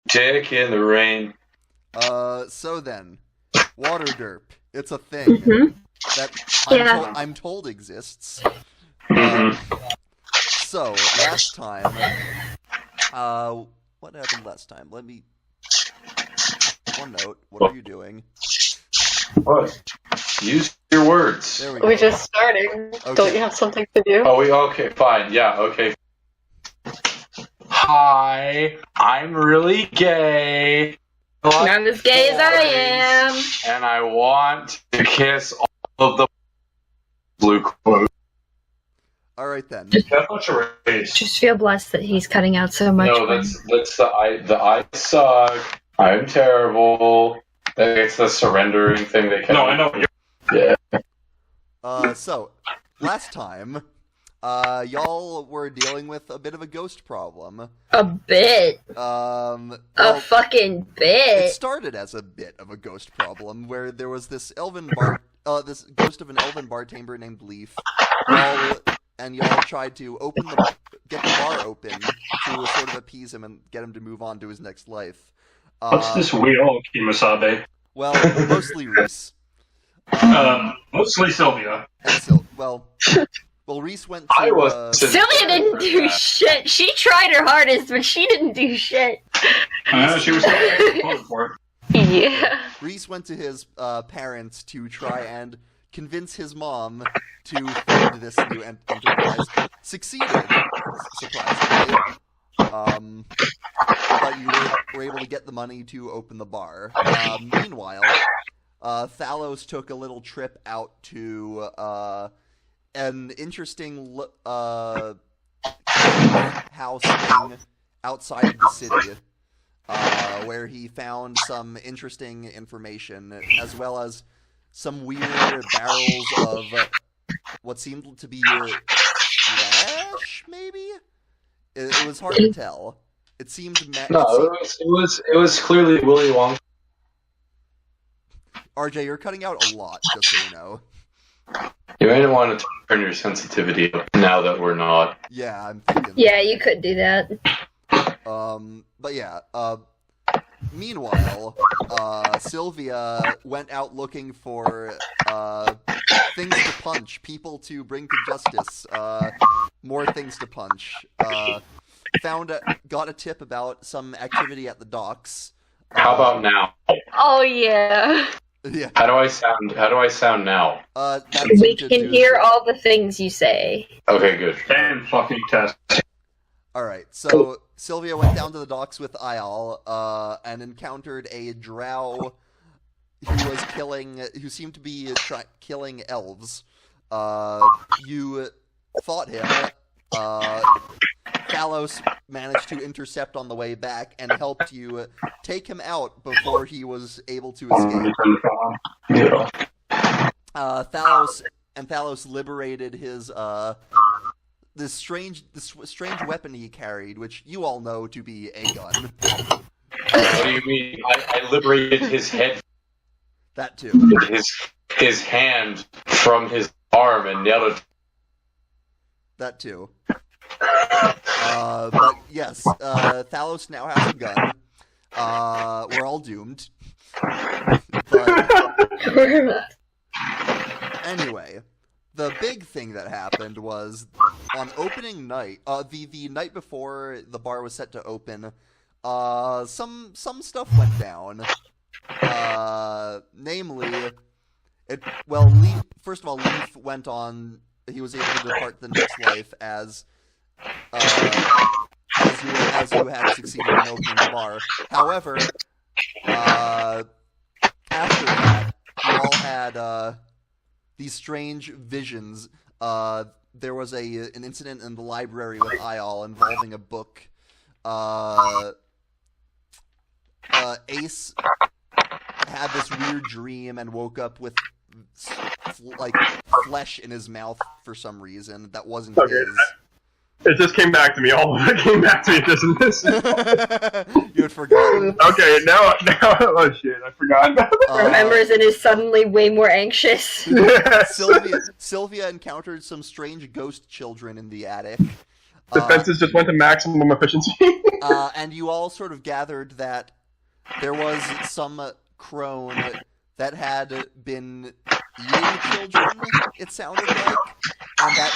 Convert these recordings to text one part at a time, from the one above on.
Dick in the rain. So then, Waterderp. It's a thing that I'm told exists. So, last time, what happened last time? Let me... One note, what are you doing? What? Use your words. There we go. We just started. Okay. Don't you have something to do? Oh, okay, fine. Yeah, okay. Hi, I'm really gay. I'm as gay as I am. And I want to kiss all of the blue clothes. Alright then. That's not your race. Just feel blessed that he's cutting out so much. No, that's the I suck. I'm terrible. It's the surrendering thing they can. No, I know. Yeah. So, last time, y'all were dealing with a bit of a ghost problem. A bit. Well, A fucking bit. It started as a bit of a ghost problem, where there was this this ghost of an elven bartender named Leaf, and y'all tried to get the bar open to sort of appease him and get him to move on to his next life. What's this wheel, Kimasabe? Well, mostly Reese. Mostly Sylvia. Well, Reese went to... Sylvia didn't do shit. She tried her hardest, but she didn't do shit. I know, she was going for it. Yeah. Reese went to his parents to try and convince his mom to fund this new enterprise. Succeeded, surprisingly. But you were able to get the money to open the bar. Meanwhile, Thalos took a little trip out to an interesting house thing outside of the city, where he found some interesting information, as well as some weird barrels of what seemed to be trash, maybe? It was hard to tell. It seemed... it was clearly Willy Wonka. RJ, you're cutting out a lot, just so you know. You may want to turn your sensitivity up now that we're not. Yeah, I'm thinking... Yeah, you could do that. But yeah, meanwhile, Sylvia went out looking for, things to punch, people to bring to justice, more things to punch, got a tip about some activity at the docks. How about now? Oh, yeah. Yeah. How do I sound now? We can hear all the things you say. Okay, good. And fucking test. Alright, so Sylvia went down to the docks with Ayal, and encountered a drow who seemed to be killing elves. You fought him. Thalos managed to intercept on the way back and helped you take him out before he was able to escape. Thalos liberated his this strange weapon he carried, which you all know to be a gun. What do you mean? I liberated his head. That too. His hand from his arm and nailed it. That too. But yes, Thalos now has a gun. We're all doomed. But anyway, the big thing that happened was on opening night, the night before the bar was set to open, some stuff went down. Namely, first of all, Leaf went on. He was able to depart the next life as you had succeeded in opening the bar. However, after that, you all had these strange visions. There was an incident in the library with Ayal involving a book. Ace had this weird dream and woke up with flesh in his mouth for some reason that wasn't his. It just came back to me. All of it came back to me just in this. You had forgotten. Okay, now, oh shit, I forgot. Remembers and is suddenly way more anxious. Sylvia encountered some strange ghost children in the attic. Defenses just went to maximum efficiency. And you all sort of gathered that there was some crone that had been eating children, it sounded like, and that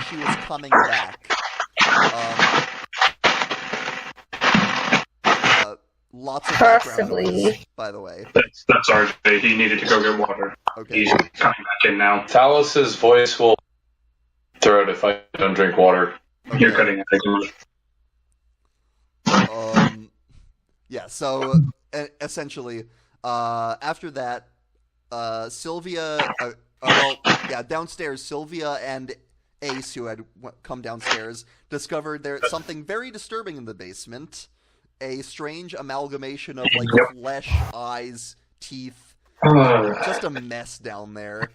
she was coming back. Lots of background noise, by the way. That's RJ. He needed to go get water. Okay. He's coming back in now. Talos's voice will throw it if I don't drink water. Okay. You're cutting it. Yeah, so essentially, after that, Sylvia, downstairs, Sylvia and Ace, who had come downstairs, discovered there's something very disturbing in the basement. A strange amalgamation of, like, flesh, eyes, teeth, just a mess down there.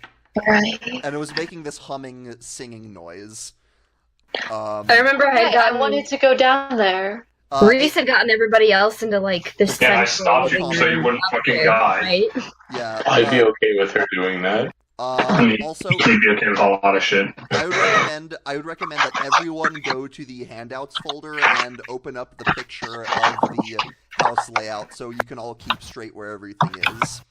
Right. And it was making this humming, singing noise. I remember I wanted to go down there. Reese had gotten everybody else into, like, this Yeah, I central stopped you living so you room wouldn't up fucking there, die. right? Yeah. I'd be okay with her doing that. Also, You'd be okay with a lot of shit. I would recommend that everyone go to the handouts folder and open up the picture of the house layout so you can all keep straight where everything is.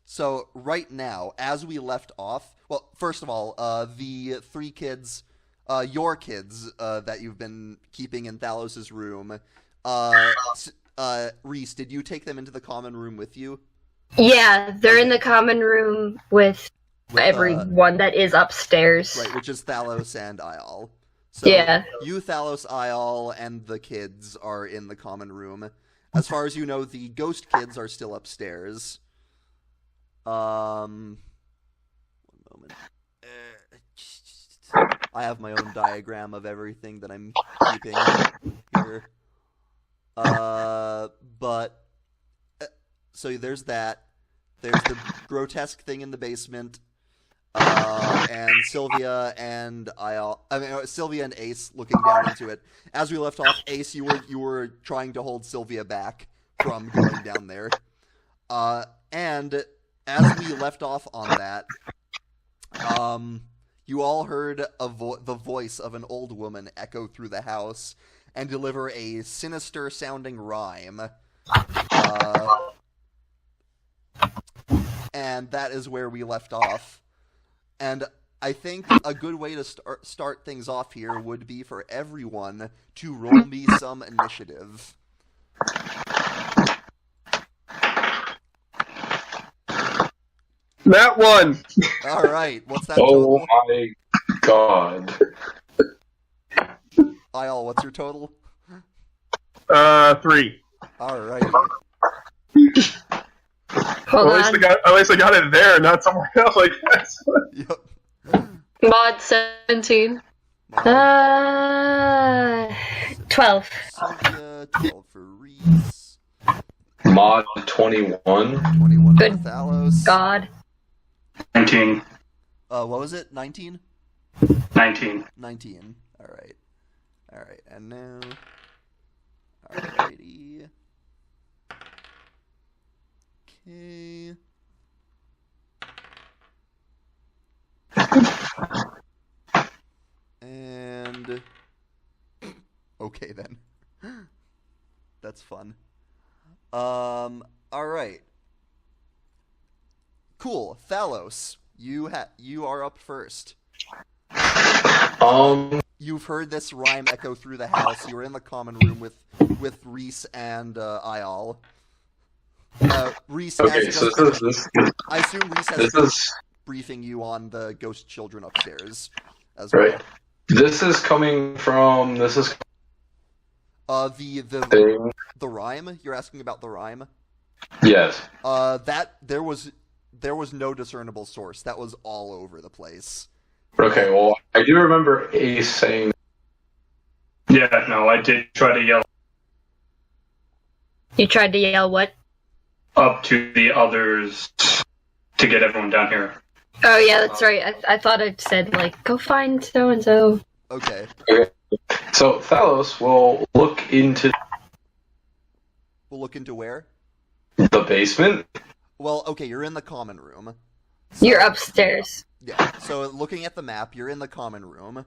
So right now, as we left off, well, first of all, the three kids, your kids, that you've been keeping in Thalos's room, Reese, did you take them into the common room with you? Yeah, they're in the common room with everyone that is upstairs. Right, which is Thalos and Ial. So Yeah. you, Thalos, Ial, and the kids are in the common room. As far as you know, the ghost kids are still upstairs. One moment. I have my own diagram of everything that I'm keeping here. So there's that. There's the grotesque thing in the basement. And Sylvia and Sylvia and Ace looking down into it. As we left off, Ace, you were trying to hold Sylvia back from going down there. And as we left off on that, you all heard the voice of an old woman echo through the house and deliver a sinister-sounding rhyme. And that is where we left off. And I think a good way to start things off here would be for everyone to roll me some initiative. That one! Alright, what's that Oh total? my god. Ial, what's your total? 3. Alright. Hold At on. least I got it there, not somewhere else like that. Yep. Mod 17. 12. Sylvia, 12 for Reese. Mod 21. 21 Good for Thalos. God. 19. What was it? 19? 19. 19. Alright. Alright, and now... Alrighty. Okay. And... Okay, then. That's fun. Alright. Cool. Thalos, you are up first. You've heard this rhyme echo through the house. You were in the common room with Reese and Ial. Reese Okay, has so just, I assume Reese has is briefing you on the ghost children upstairs as well. right. This is coming from the thing. The rhyme? You're asking about the rhyme? Yes. That there was no discernible source. That was all over the place. Okay, well, I do remember Ace saying. Yeah, no, I did try to yell You tried to yell what? up to the others to get everyone down here. Oh yeah, that's right. I thought it said, like, go find so-and-so. Okay. So Thalos will look into We'll look into where? the basement. Well, okay, you're in the common room. You're upstairs. Yeah. So looking at the map, you're in the common room.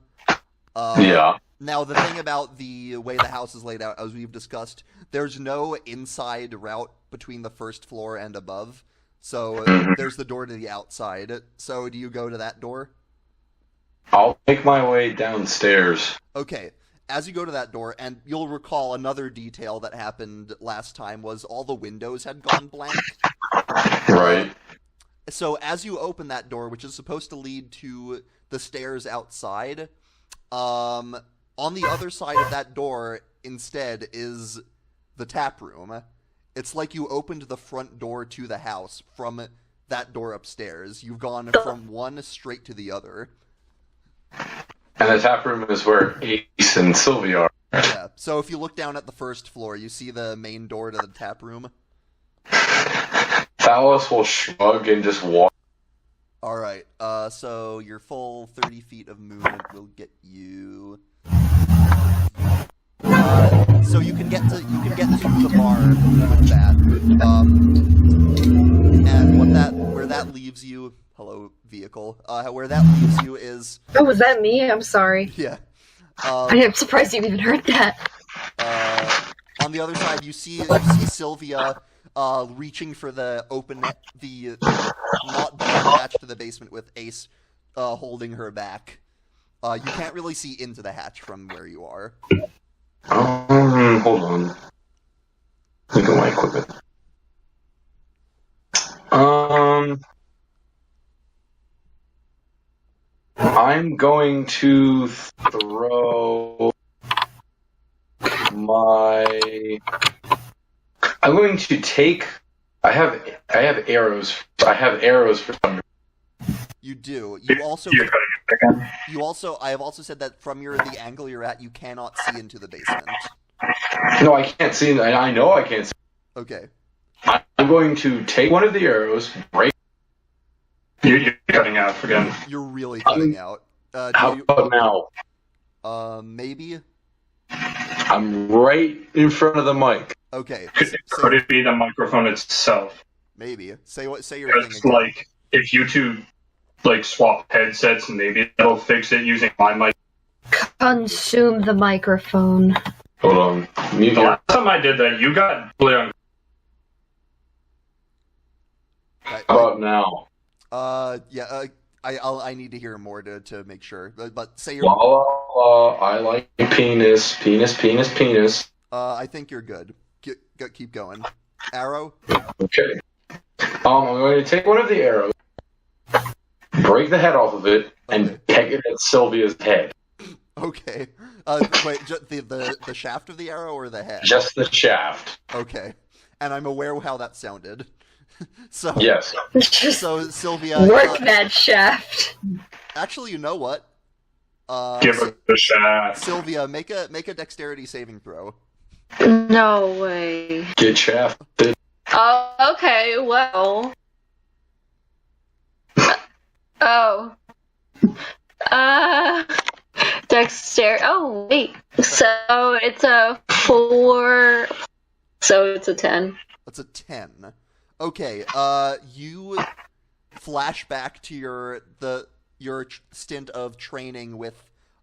Yeah. Now, the thing about the way the house is laid out, as we've discussed, there's no inside route between the first floor and above. So there's the door to the outside. So do you go to that door? I'll make my way downstairs. Okay. As you go to that door, and you'll recall another detail that happened last time was all the windows had gone blank. Right. So as you open that door, which is supposed to lead to the stairs outside, on the other side of that door instead is the tap room. It's like you opened the front door to the house from that door upstairs. You've gone from one straight to the other. And the tap room is where Ace and Sylvia are. Yeah, so if you look down at the first floor, you see the main door to the tap room. Thalos will shrug and just walk. Alright, so your full 30 feet of movement will get you... so you can get to the bar with that. And where that leaves you... Hello, vehicle. Where that leaves you is... Oh, was that me? I'm sorry. Yeah. I am surprised you even heard that. On the other side, you see Sylvia reaching for the not being attached to the basement with Ace holding her back. You can't really see into the hatch from where you are. Hold on. Look at my equipment. I'm going to throw my... I'm going to take... I have arrows. I have arrows for thunder. You do. You also... I have also said that from the angle you're at, you cannot see into the basement. No, I can't see. I know I can't see. Okay. I'm going to take one of the arrows, break... You're cutting out again. You're really cutting out. How about now? Maybe? I'm right in front of the mic. Okay. Could it be the microphone itself? Maybe. Say your thing It's again. like, if you two swap headsets, maybe it'll fix it using my mic. Consume the microphone. Hold on. The last time I did that, you got clear. How about now? Yeah, I need to hear more to make sure. But say your... La la la, I like penis. I think you're good. Keep going. Arrow? Okay. I'm going to take one of the arrows, break the head off of it, and peg it at Sylvia's head. Okay. Wait, the shaft of the arrow or the head? Just the shaft. Okay. And I'm aware how that sounded. So yes. So Sylvia, work that shaft. Actually, you know what? Give her the shaft. Sylvia, make a dexterity saving throw. No way. Get shafted. Oh, okay, well. Oh. Dexterity. Oh, wait. So it's a 4. So it's a 10. That's a 10. Okay, you flash back to your stint of training with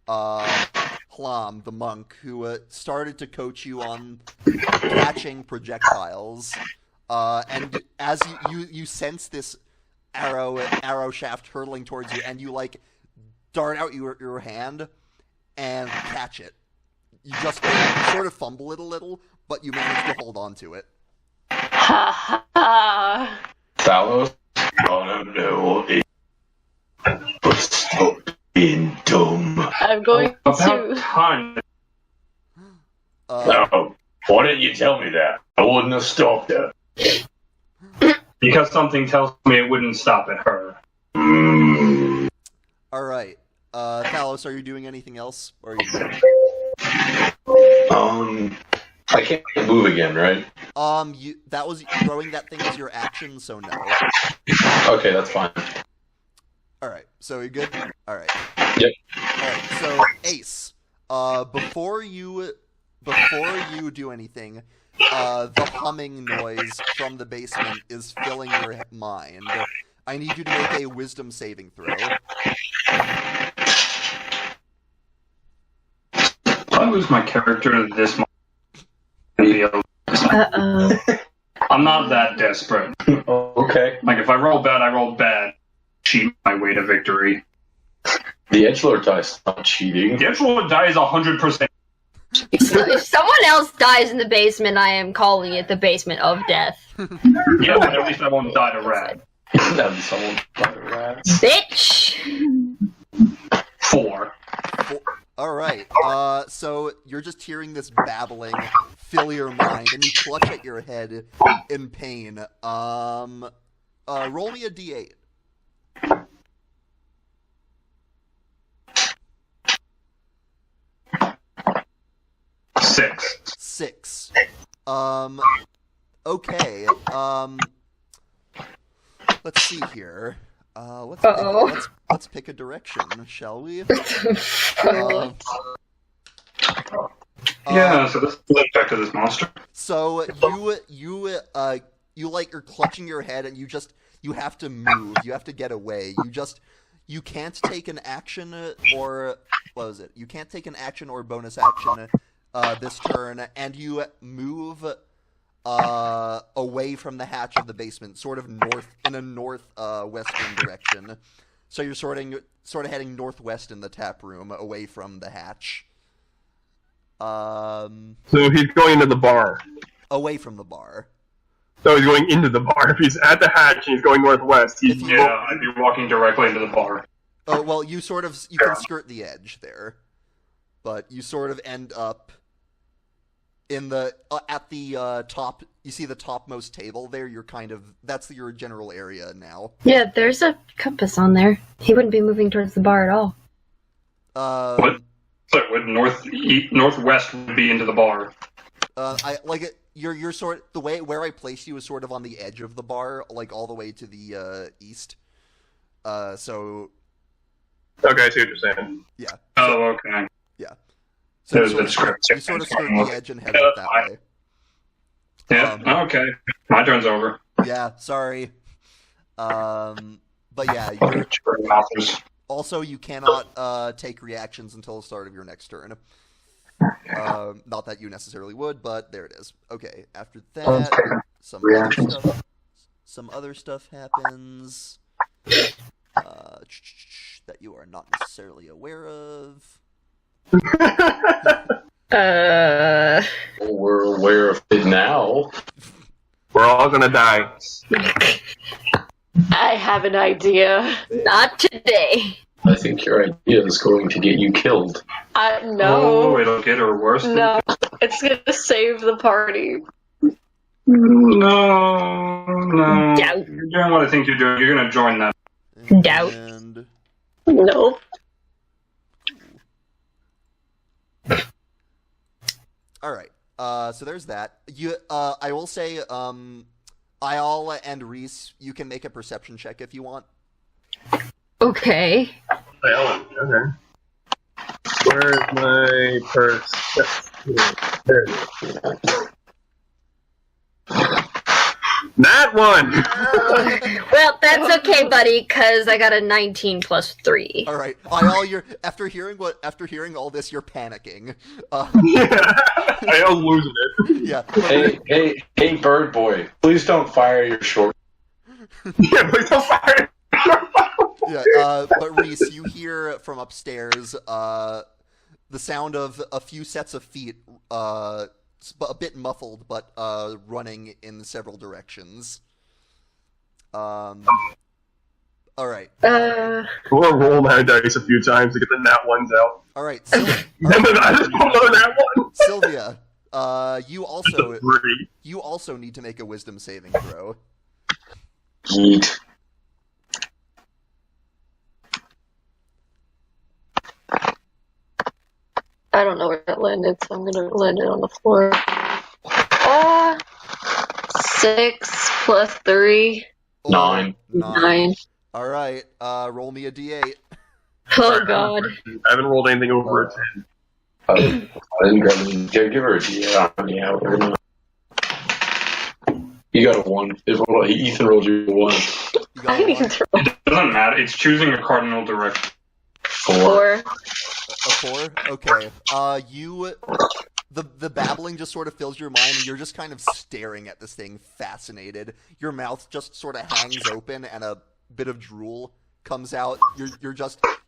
Hlam, the monk, who started to coach you on catching projectiles. And as you sense this arrow shaft hurtling towards you, and you dart out your hand and catch it. You just sort of fumble it a little, but you manage to hold on to it. Ha ha! Thalos, gonna know it. Stop being dumb. I'm going About to. time. No, why didn't you tell me that? I wouldn't have stopped her. Because something tells me it wouldn't stop at her. Alright. Thalos, are you doing anything else? Or are you... I can't move again, right? That was throwing that thing as your action, so no. Okay, that's fine. Alright, so you good? Alright. Yep. Alright, so Ace, before you do anything, the humming noise from the basement is filling your mind. I need you to make a wisdom saving throw. I lose my character to this month. Uh-oh. I'm not that desperate. Okay. Like, if I roll bad, I roll bad. Cheat my way to victory. The edgelord die's not cheating. The edgelord die is 100%. If someone else dies in the basement, I am calling it the basement of death. Yeah, but at least I won't die to rat. Then someone rats. Bitch! 4. Alright, so you're just hearing this babbling fill your mind, and you clutch at your head in pain. Roll me a d8. 6. Okay, let's see here. Let's pick a direction, shall we? Yeah, so this is back to this monster. So you like you're clutching your head, and you have to move. You have to get away. You can't take an action or what was it? You can't take an action or bonus action this turn, and you move away from the hatch of the basement, sort of northwestern direction. So you're sort of heading northwest in the tap room, away from the hatch. So he's going into the bar. Away from the bar. So he's going into the bar. If he's at the hatch and he's going northwest, he's I'd be walking directly into the bar. Oh well, you can skirt the edge there, but you sort of end up in the at the top. You see the topmost table there. That's your general area now. Yeah, there's a compass on there. He wouldn't be moving towards the bar at all. What? So would northwest would be into the bar. I like it. You're sort the way where I placed you is sort of on the edge of the bar, like all the way to the east. So. Okay, I see what you're saying. Yeah. Oh, okay. Yeah. So you sort of skirt the edge and head up that way. Yeah. Okay. My turn's over. Yeah. Sorry. But yeah. Also, you cannot take reactions until the start of your next turn. Not that you necessarily would, but there it is. Okay. After that, some other stuff happens that you are not necessarily aware of. We're aware of it now. We're all gonna die. I have an idea. Not today. I think your idea is going to get you killed. No. Oh, it'll get her worse. No, it's gonna save the party. No. Doubt. You're doing what I think you're doing. You're gonna join that. Doubt. And Nope. all right. So there's that. I will say, Ayala and Reese, you can make a perception check if you want. Okay. Okay. Where's my purse? There it is. That one! Well, that's okay, buddy, because I got a 19 plus 3. All right, Ayala, after hearing all this, you're panicking. Yeah, I was losing it. Yeah. Hey, bird boy, please don't fire your short. Yeah, please don't fire. Yeah, but Reese, you hear from upstairs the sound of a few sets of feet, a bit muffled, but running in several directions. All right. We'll roll that dice a few times to get the nat ones out. All right. I just pulled another nat one. Sylvia, you also need to make a wisdom saving throw. Yeet. I don't know where that landed, so I'm gonna land it on the floor. 6 plus 3. 9. 9. All right. Roll me a d8. Oh, God. I haven't rolled anything over a 10. Give her a D. Yeah. You got a 1. Ethan rolled you a 1. You got I a need one? to It doesn't matter. It's choosing a cardinal direction. 4. A 4? Okay. The babbling just sort of fills your mind, and you're just kind of staring at this thing, fascinated. Your mouth just sort of hangs open, and a bit of drool comes out.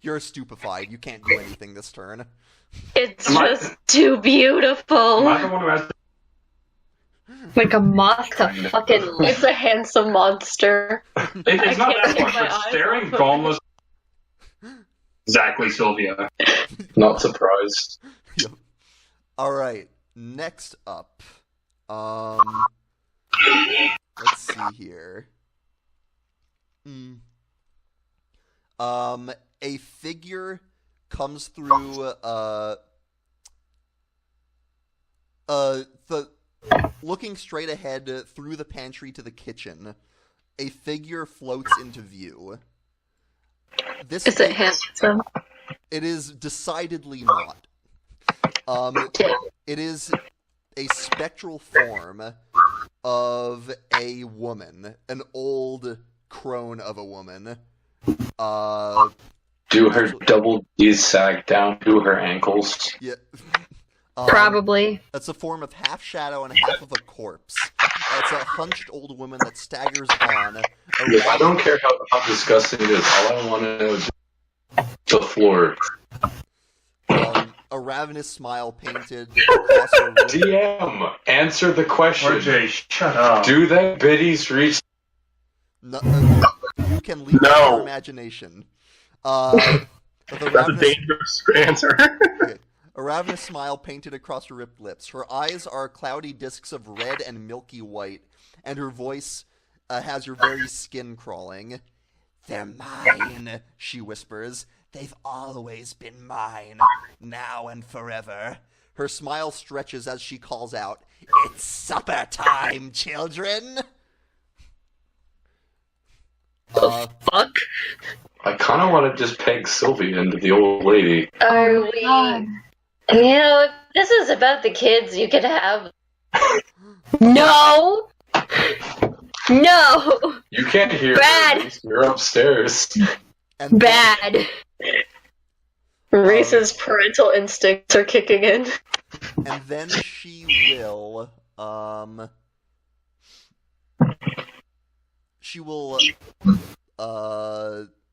You're stupefied. You can't do anything this turn. It's just too beautiful. Am I the one who has Like a moth to fucking. It's a handsome monster. It's not I that can't much, take my but eyes staring off of Gomla's... Exactly, Sylvia. Not surprised. Yep. All right. Next up, let's see here. A figure comes through looking straight ahead through the pantry to the kitchen. A figure floats into view. Is it handsome? It is decidedly not. It is a spectral form of a woman, an old crone of a woman. Do her double D's sag down to her ankles? Yeah. Probably. It's a form of half shadow and half of a corpse. It's a hunched old woman that staggers on. I don't care how disgusting it is. All I want to know is the floor. A ravenous smile painted across her rib. DM, answer the question. RJ, shut up. Do the biddies reach? No, you can leave No. your imagination. The That's a ravenous, dangerous answer. okay. A ravenous smile painted across her ripped lips. Her eyes are cloudy discs of red and milky white, and her voice has your very skin crawling. "They're mine," she whispers. "They've always been mine, now and forever." Her smile stretches as she calls out, "It's supper time, children!" Fuck. I kind of want to just peg Sylvia into the old lady. Are we? You know, if this is about the kids, you could have. No! No! You can't hear Bad. her. Reese. You're upstairs. And Bad. Reese's parental instincts are kicking in. And then she will,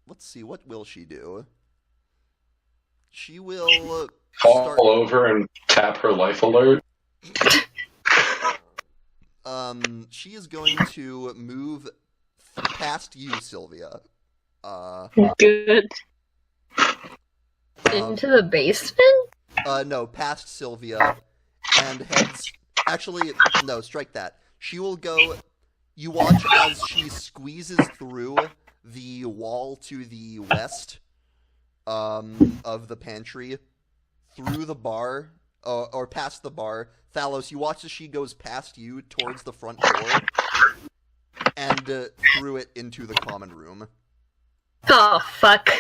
let's see, what will she do? She will Fall over and tap her life alert. She is going to move past you, Sylvia. Good. Into the basement? No, past Sylvia, and heads... Actually, no, strike that. She will go... You watch as she squeezes through the wall to the west of the pantry, through the bar, or past the bar. Thalos, you watch as she goes past you towards the front door, and through it into the common room. Oh, fuck.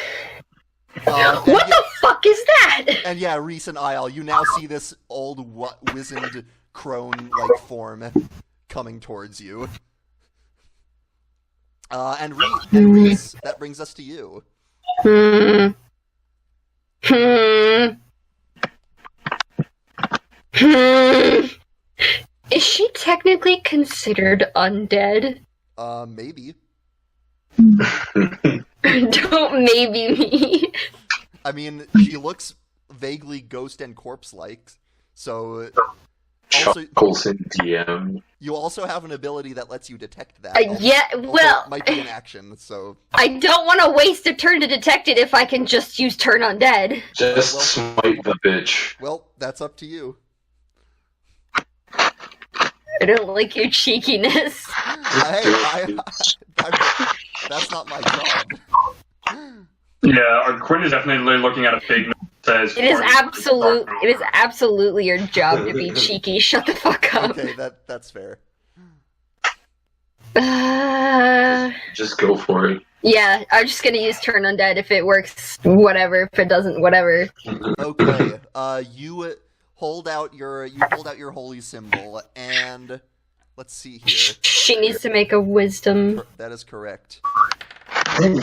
What Yeah, the fuck is that? and yeah, Reese and Isle, you now see this old wizened crone-like form coming towards you. And Reese, that brings us to you. Is she technically considered undead? Maybe. Don't maybe me. I mean, she looks vaguely ghost and corpse-like, so... Also, Chuckles in DM. you also have an ability that lets you detect that. Yeah, Also, well, it might be an action, so... I don't want to waste a turn to detect it if I can just use turn undead. Just smite the bitch. Well, that's up to you. I don't like your cheekiness. That's not my job. Yeah, Quinn is definitely looking at a pig that says... It is absolutely your job to be cheeky. Shut the fuck up. Okay, that's fair. Just go for it. Yeah, I'm just gonna use turn undead. If it works, whatever. If it doesn't, whatever. Okay, you hold out your holy symbol, and let's see here. She needs to make a wisdom. That is correct.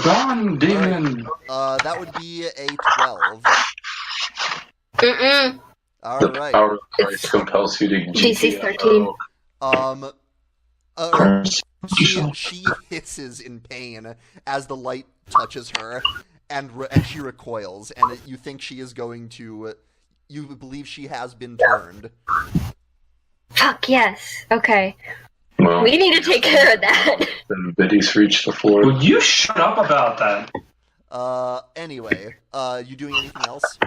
Gone, demon. That would be a 12. Mm-mm. All The right. power of Christ compels you to DC 13. She hisses in pain as the light touches her, and she recoils, and you think she is going to. You believe she has been turned. Fuck yes. Okay. Well, We need to take care of that. then Biddy's reached the floor. Will you shut up about that? Anyway, you doing anything else?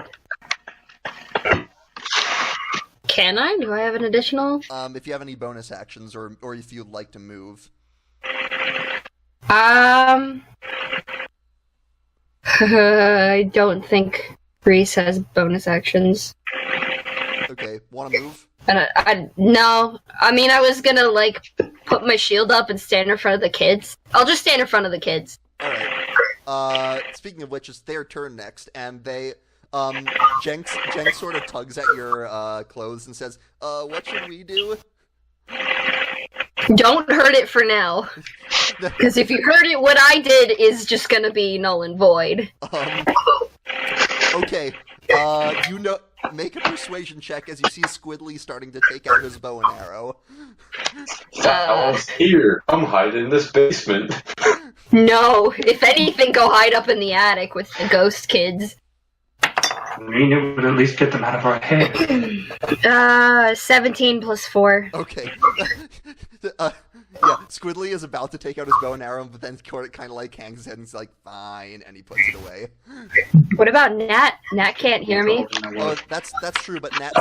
Can I? Do I have an additional? If you have any bonus actions, or if you'd like to move. I don't think Reese has bonus actions. Okay, want to move? And no. I mean, I was gonna, like, put my shield up and stand in front of the kids. I'll just stand in front of the kids. Alright. Speaking of which, it's their turn next, and they, Jenks sort of tugs at your, clothes and says, what should we do? Don't hurt it for now. Because if you hurt it, what I did is just gonna be null and void. Okay. Make a persuasion check as you see Squidly starting to take out his bow and arrow. Here, I'm hiding in this basement. No, if anything, go hide up in the attic with the ghost kids. I mean, it would at least get them out of our head. 17 plus 4. Okay. Yeah, Squidly is about to take out his bow and arrow, but then kind of like hangs his head and is like, fine, and he puts it away. What about Nat? Nat can't hear me. Oh, that's true, but Nat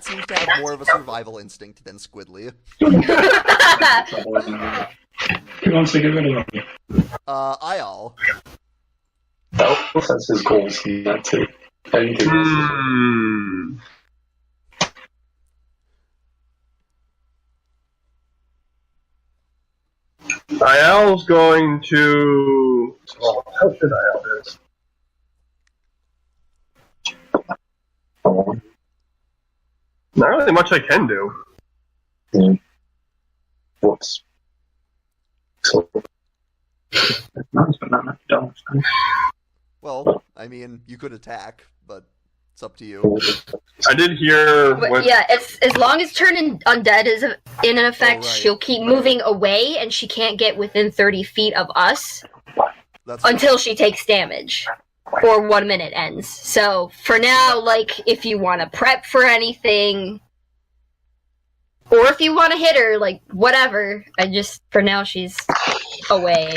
seems to have more of a survival instinct than Squidly. He wants to get rid of them. Ayal. That's his goals, not to anything else. Ayal's going to. Oh, how should Ayal do this? Not really much I can do. Whoops. So, Well, I mean, you could attack, but it's up to you. I did hear. But yeah, it's as long as turning undead is in effect, right. she'll keep moving away, and she can't get within 30 feet of us until she takes damage, or 1 minute ends. So for now, like, if you want to prep for anything, or if you want to hit her, like, whatever. For now, she's away.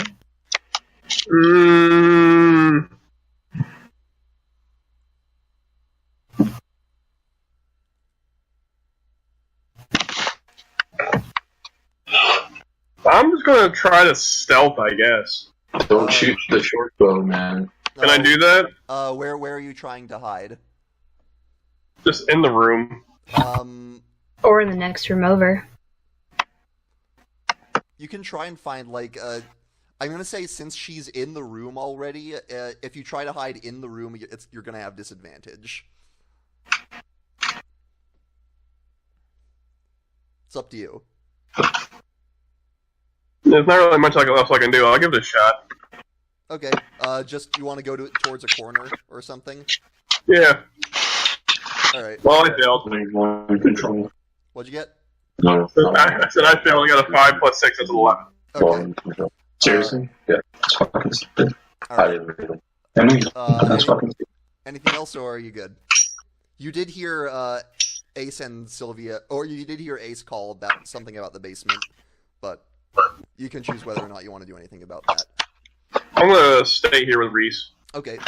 I'm just gonna try to stealth, I guess. Don't shoot the short bow, man. Can I do that? Where are you trying to hide? Just in the room. Or in the next room over. You can try and find, like, I'm gonna say since she's in the room already, if you try to hide in the room, you're gonna have disadvantage. It's up to you. There's not really much else I can do. I'll give it a shot. Okay, just, you want to go towards a corner or something? Yeah. Alright. Well, I failed. Control. What'd you get? No. I said I failed. I got a 5 plus 6. That's 11. Okay. Seriously? Yeah. That's fucking stupid. I Alright. didn't read it. That's fucking stupid. Anything else, or are you good? You did hear, Ace and Sylvia, or you did hear Ace call about something about the basement, but you can choose whether or not you want to do anything about that. I'm gonna stay here with Reese. Okay.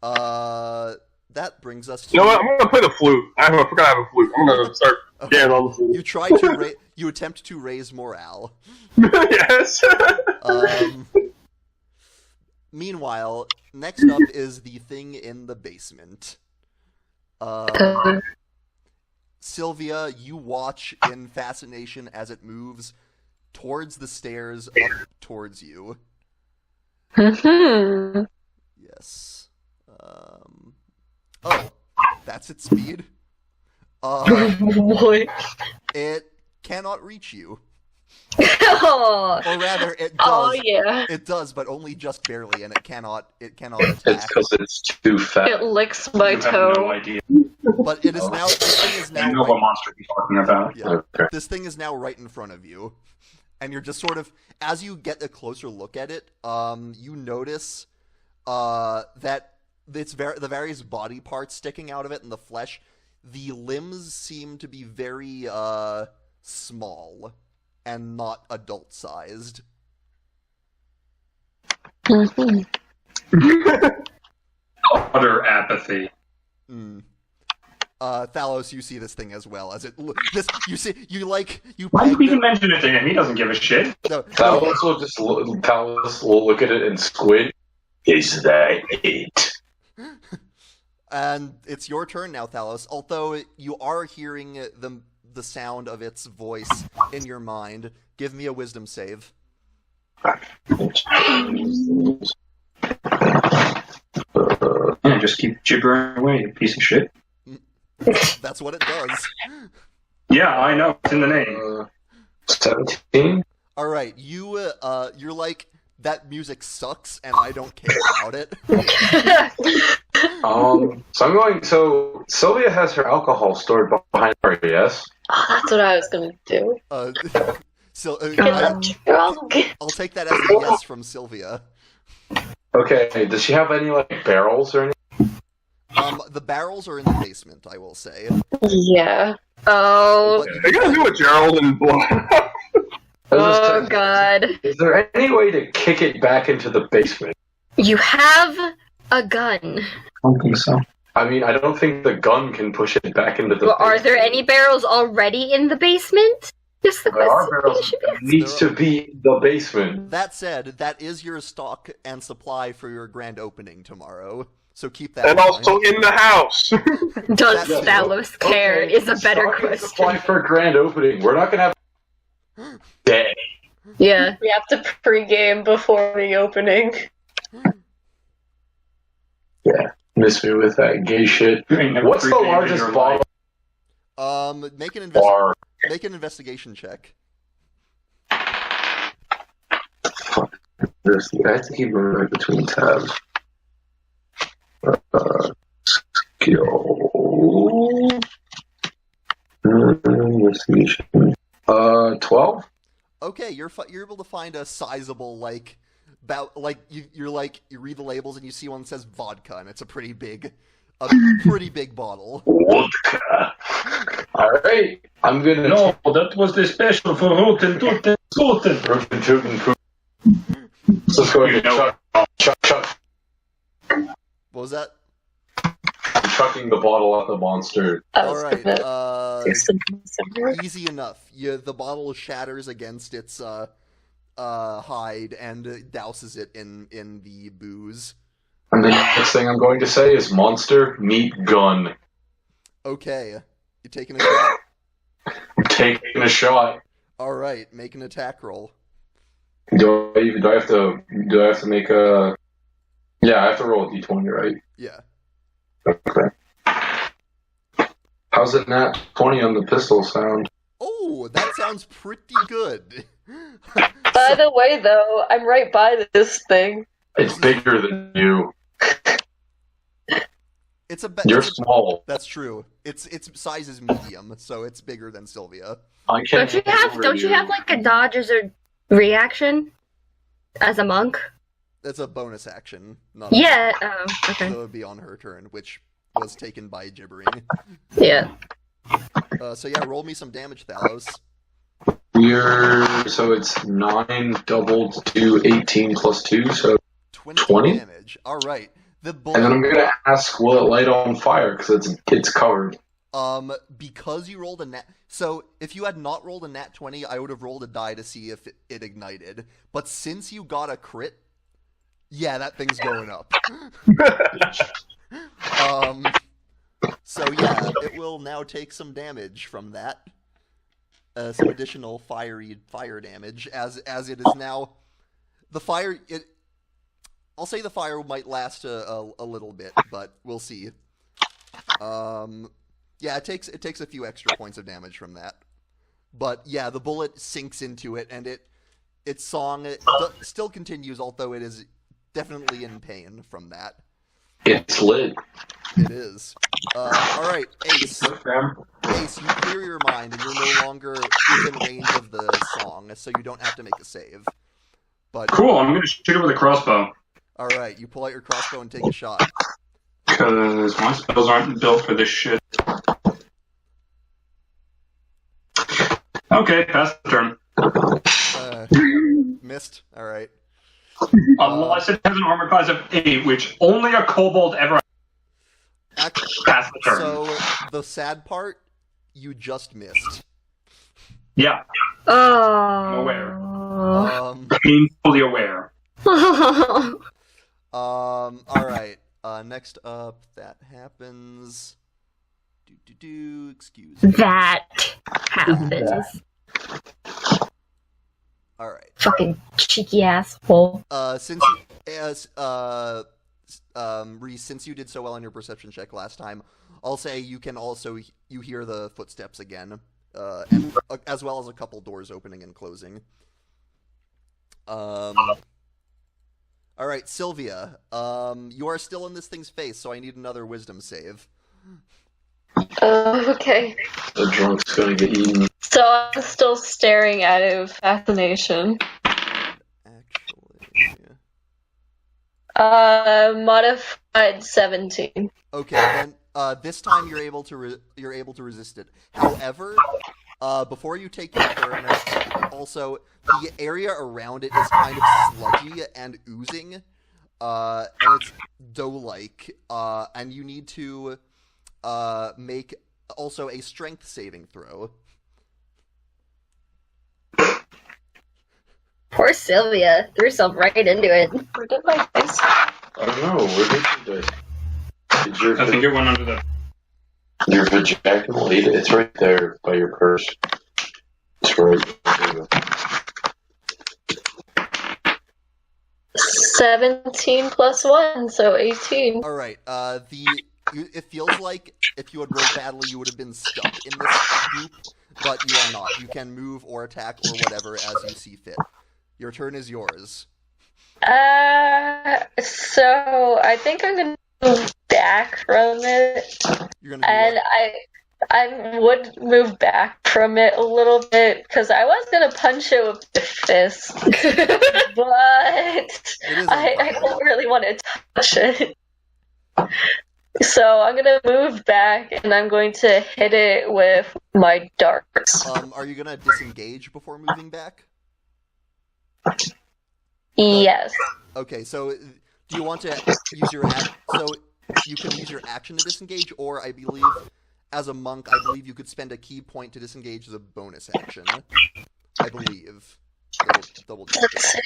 That brings us to... You know what? I'm gonna play the flute. I forgot I have a flute. I'm gonna start jamming on the flute. You try to you attempt to raise morale. Yes. Meanwhile, next up is the thing in the basement. Sylvia, you watch in fascination as it moves towards the stairs up towards you. Yes. Oh, that's its speed. What? It cannot reach you. Oh. Or rather, it does. Oh yeah. It does, but only just barely, and it cannot attack. It's because it's too fat. It licks my You have toe. no idea. But it is now. This thing is I now. know what monster you're talking about. Yeah. Okay. This thing is now right in front of you, and you're just sort of, as you get a closer look at it, you notice that the various body parts sticking out of it and the flesh, the limbs seem to be very small and not adult-sized. Mhm. Utter apathy. Thalos, you see this thing as well as it. Why did you even mention it to him? He doesn't give a shit. No, Talos will look at it and squint. Is that it? and it's your turn now, Thalos. Although you are hearing the sound of its voice in your mind, give me a wisdom save. Yeah, just keep gibbering away, you piece of shit. That's what it does. Yeah, I know. It's in the name. 17? All right, you're like, that music sucks, and I don't care about it. So I'm going. So Sylvia has her alcohol stored behind her. Yes. Oh, that's what I was gonna do. So Drunk. I'll take that as a yes from Sylvia. Okay. Does she have any like barrels or anything? The barrels are in the basement, I will say. Yeah. Oh. But They're gonna do a Gerald and blow. Oh god. Is there any way to kick it back into the basement? You have a gun. I don't think so. I mean, I don't think the gun can push it back into the Well, basement. are there any barrels already in the basement? Just the There are question. barrels. you should be It needs to be in the basement. That said, that is your stock and supply for your grand opening tomorrow. So keep that And in mind. also in the house. Does That's- Thalos care Okay, is a better stock and question. Supply for grand opening. We're not gonna have day. Yeah. We have to pregame before the opening. Yeah, miss me with that gay shit. You ain't never What's the pre-gamed in largest your bottle life. bar? Make an investigation check. This, I have to keep them right between tabs. Skill. Investigation. 12? Okay, you're able to find a sizable you read the labels and you see one that says vodka and it's a pretty big bottle. Vodka. Alright, I'm gonna. No, that was the special for Roten Tuten Tuten. Roten Tuten. Let's go ahead and chuck. What was that? I'm chucking the bottle at the monster. I was Alright, gonna do something similar. easy enough. The bottle shatters against its hide and douses it in the booze. And the next thing I'm going to say is monster, meat, gun. Okay, you taking a shot? I'm taking a shot. Alright, make an attack roll. Do I have to make a... Yeah, I have to roll a d20, right? Yeah. Okay. How's it nat 20 on the pistol sound? Oh, that sounds pretty good. By the way, though, I'm right by this thing. It's bigger than you. You're small. That's true. Its size is medium, so it's bigger than Sylvia. I can't Don't you have like a dodge as a reaction as a monk? That's a bonus action. Not Yeah. Okay. So it would be on her turn, which was taken by gibbering. Yeah. So yeah, roll me some damage, Thalos. So it's 9 doubled to 18 plus 2, so 20 damage. All right. The bullet. And then I'm gonna ask, will it light on fire? Because it's covered. Because you rolled a nat. So if you had not rolled a nat 20, I would have rolled a die to see if it ignited. But since you got a crit, yeah, that thing's going up. So yeah, it will now take some damage from that. Some additional fire damage as it is now. The fire. I'll say the fire might last a little bit, but we'll see. Yeah, it takes a few extra points of damage from that. But yeah, the bullet sinks into it, and its song still continues, although it is definitely in pain from that. It's lit. It is. Alright, Ace. Ace, you clear your mind, and you're no longer within range of the song, so you don't have to make a save. But cool, I'm gonna shoot it with a crossbow. Alright, you pull out your crossbow and take a shot. Because my spells aren't built for this shit. Okay, pass the turn. Missed? Alright. Unless it has an armor class of 8, which only a kobold ever pass the turn. So, the sad part, you just missed. Yeah. Oh. I'm aware. Painfully aware. Alright. Next up, that happens. Excuse me. That happens. Alright. Fucking cheeky asshole. Reese, since you did so well on your perception check last time, I'll say you can also you hear the footsteps again, and, as well as a couple doors opening and closing. Alright, Sylvia, you are still in this thing's face, so I need another wisdom save. Okay. The drunk's gonna get eaten. So I'm still staring at it with fascination. Actually... Modified 17. Okay, then this time you're able to resist it. However, before you take your turn, also the area around it is kind of sludgy and oozing, and it's dough-like, and you need to make also a strength saving throw. Poor Sylvia. Threw herself right into it. Where did my dice? I don't know. Where did you dice? I think it went under the... Your vajackal? It's right there by your purse. It's right there. 17 plus 1, so 18. Alright, it feels like if you had rolled badly, you would have been stuck in this group, but you are not. You can move or attack or whatever as you see fit. Your turn is yours. So I think I'm gonna move back from it. You're gonna And I would move back from it a little bit, because I was gonna punch it with the fist. But I don't really want to touch it. So I'm gonna move back, and I'm going to hit it with my darts. Are you gonna disengage before moving back? Yes. Okay, so do you want to use your so you can use your action to disengage, or I believe as a monk, I believe you could spend a key point to disengage as a bonus action. I believe. Double check. Let's see.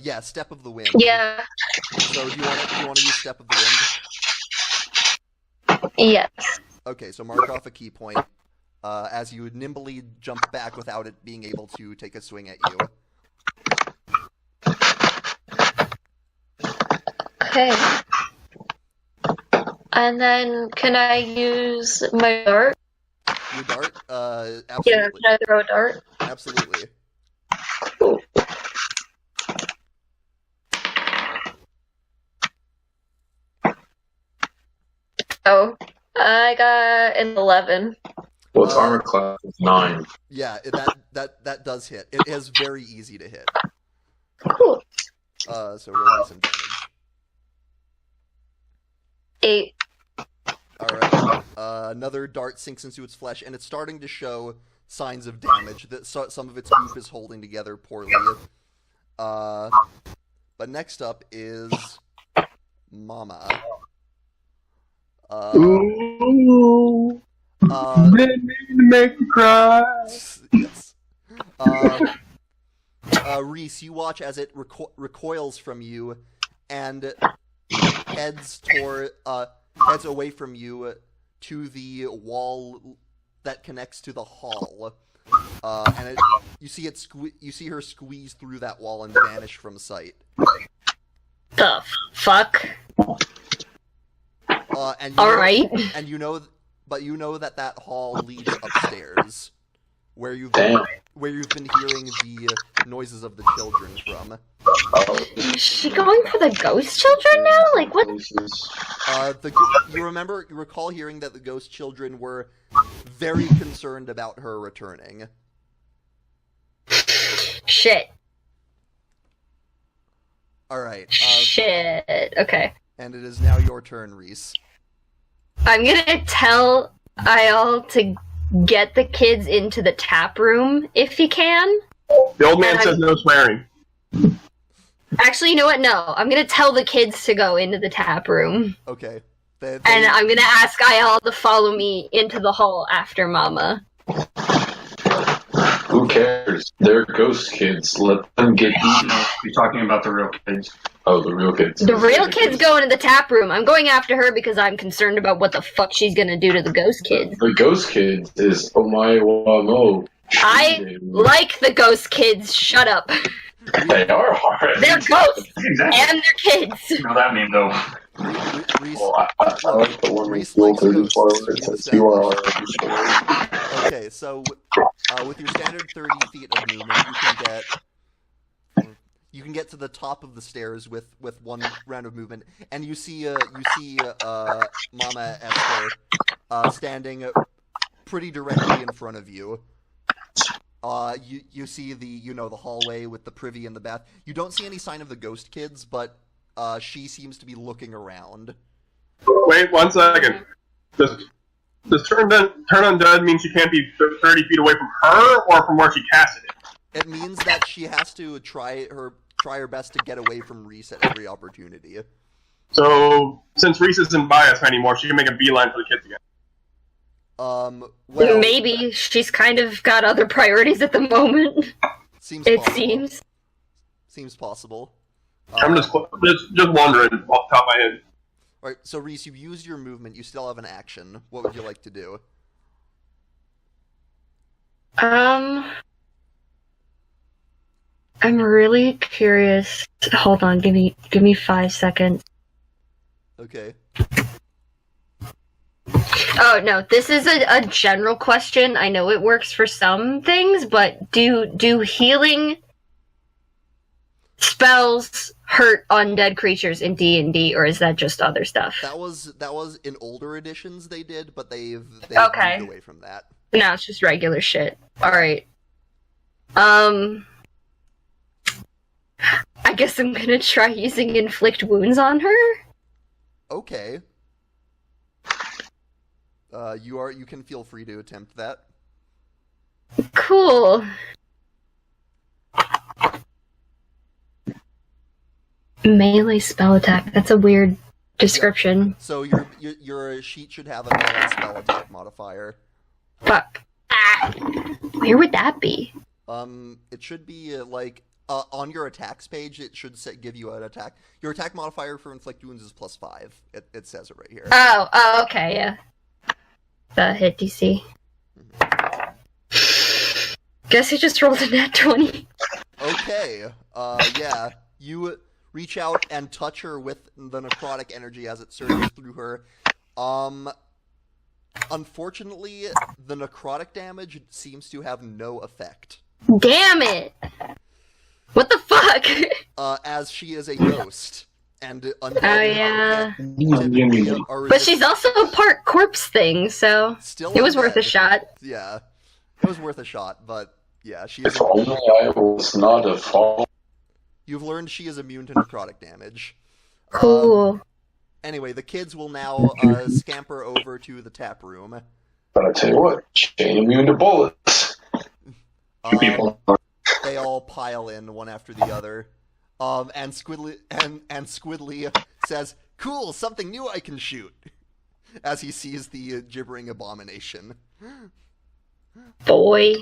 Yeah, Step of the Wind. Yeah. So do you want to use Step of the Wind? Yes. Okay, so mark off a key point as you nimbly jump back without it being able to take a swing at you. Okay. And then can I use my dart? Your dart? Absolutely. Yeah, can I throw a dart? Absolutely. Cool. Oh, I got an 11. Well, its armor class is 9. Yeah, that does hit. It is very easy to hit. Cool. So roll me some damage. 8. Alright. Another dart sinks into its flesh, and it's starting to show signs of damage. That some of its goop is holding together poorly. But next up is Mama. Ooh. Didn't mean to make you cry. Yes. Reese, you watch as it recoils from you and heads away from you to the wall that connects to the hall. And you see her squeeze through that wall and vanish from sight. The fuck? And all right. And you know that hall leads upstairs, where you've been hearing the noises of the children from. Is she going for the ghost children now? Like what? You recall hearing that the ghost children were very concerned about her returning. Shit. Alright. Shit. Okay. And it is now your turn, Reese. I'm gonna tell Ayal to get the kids into the tap room if he can. The old man says no swearing. Actually, you know what? No. I'm gonna tell the kids to go into the tap room. Okay. And I'm gonna ask Ayal to follow me into the hall after Mama. Who cares? They're ghost kids. Let them get eaten. You're talking about the real kids. Oh, the real kids. The real kids go into the tap room. I'm going after her because I'm concerned about what the fuck she's gonna do to the ghost kids. The ghost kids is oh my wamo. I like the ghost kids. Shut up. They are hard. They're ghosts Exactly. and they're kids. You know that meme though. Reese, Well, I like the one Reese with likes 34 ghosts, where it we says you are. Okay, so with your standard 30 feet of movement, you can get to the top of the stairs with one round of movement, and you see Mama Esther standing pretty directly in front of you. You see the hallway with the privy and the bath. You don't see any sign of the ghost kids, but she seems to be looking around. Wait 1 second. Does turn undead mean she can't be 30 feet away from her, or from where she casted it? It means that she has to try her best to get away from Reese at every opportunity. So, since Reese isn't by us anymore, she can make a beeline for the kids again. Well, Maybe she's kind of got other priorities at the moment. seems possible. I'm just wondering off the top of my head. Alright, so Reese, you've used your movement, you still have an action. What would you like to do? I'm really curious. Hold on, give me 5 seconds. Okay. Oh no, this is a general question. I know it works for some things, but do healing spells hurt undead creatures in D&D, or is that just other stuff? That was in older editions they did, but they've okay. moved away from that. No, it's just regular shit. Alright. I guess I'm gonna try using inflict wounds on her. Okay. You can feel free to attempt that. Cool. Melee spell attack. That's a weird description. Yeah. So your sheet should have a melee spell attack modifier. Fuck. Ah. Where would that be? It should be on your attacks page. It should give you an attack. Your attack modifier for inflict wounds is +5. It says it right here. Oh, okay, yeah. The hit DC. Guess he just rolled a nat 20. Okay. Yeah. You reach out and touch her with the necrotic energy as it surges through her. Unfortunately, the necrotic damage seems to have no effect. Damn it! What the fuck? As she is a ghost. And undead. Oh, yeah. Are but she's also a part corpse thing, so still it was undead. worth a shot. Yeah. It was worth a shot, but yeah, she is. If only I was not a fall. You've learned she is immune to necrotic damage. Cool. Anyway, the kids will now scamper over to the tap room. But I tell you what, she ain't immune to bullets. People. They all pile in one after the other. And Squidly says, "Cool, something new I can shoot," as he sees the gibbering abomination. Boy.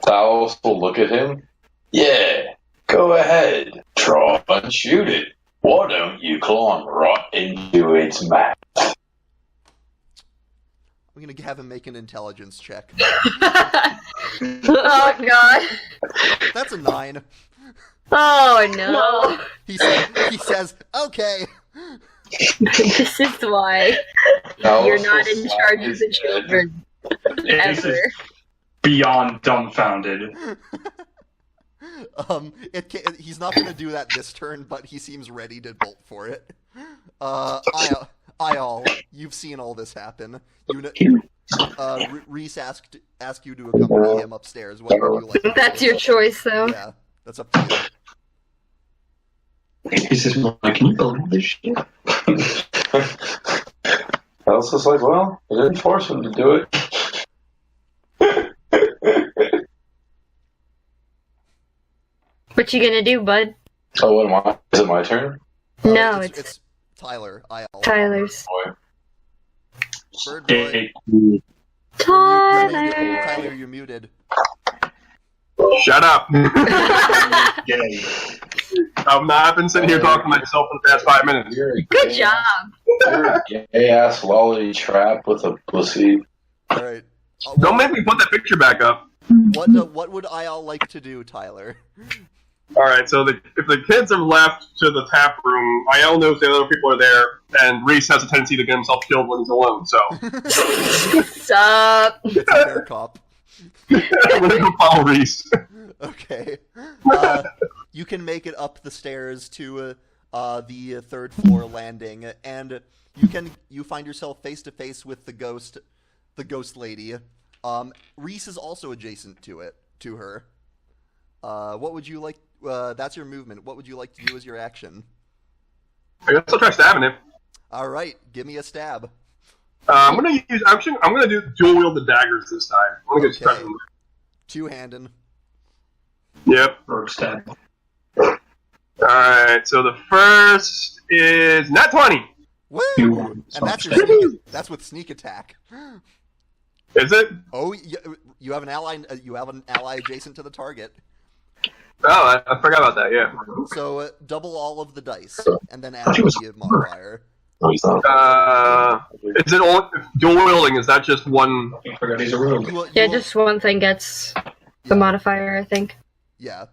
Talos will look at him. Yeah, go ahead. Try and shoot it. Why don't you climb right into its mouth? I'm gonna have him make an intelligence check. Oh god. That's a 9. Oh no. He says, "Okay." This is why you're not in charge of the children. This is beyond dumbfounded. He's not going to do that this turn, but he seems ready to bolt for it. Ayal, you've seen all this happen. Reese asked you to accompany him upstairs. What would you like to do? That's your choice, though. Yeah, that's up to you. He's just like, can you believe this shit? Alice is like, well, I didn't force him to do it. What you gonna do, bud? Oh, what am I? Is it my turn? No, it's Tyler. Tyler's. Bird boy. Tyler. Tyler, you're muted. Shut up. Yay. I've been sitting here talking to myself for the past 5 minutes. Good job. You're a gay-ass lolly trap with a pussy. Alright. Don't make me put that picture back up. What would Ayal like to do, Tyler? Alright, so if the kids have left to the tap room, Ayel knows the other people are there, and Reese has a tendency to get himself killed when he's alone, so... Sup? It's a fair cop. I'm gonna go follow Reese. Okay. You can make it up the stairs to the third floor landing, and you find yourself face to face with the ghost lady. Reese is also adjacent to her. What would you like? That's your movement. What would you like to do as your action? I guess I'll try stabbing him. All right, give me a stab. I'm gonna do dual wield the daggers this time. I'm gonna get Okay. stuck. Two-handed. Yep. Or stab. Alright, so the first is nat 20. Woo! You And that's with sneak attack. Is it? Oh, you have an ally. You have an ally adjacent to the target. Oh, I forgot about that. Yeah. So double all of the dice, and then add the modifier. Is it all dual wielding? Is that just one? I forgot he's a rogue. Just one thing gets the modifier, I think. Yeah.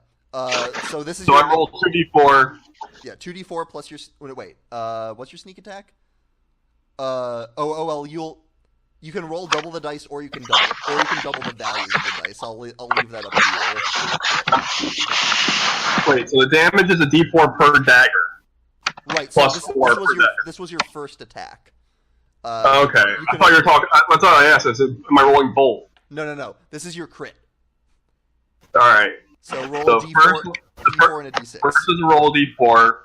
So this is. So I roll 2d4. Yeah, 2d4 plus your. Wait. What's your sneak attack? Well, you can roll double the dice, or you can double the values of the dice. I'll leave that up to you. Wait, so the damage is a d4 per dagger. Right. So Plus 4 per dagger. This was your first attack. Okay. I thought you were talking. That's what I asked. I said, am I rolling both? No. This is your crit. All right. So roll So a d4 and a d6. First is a roll d4.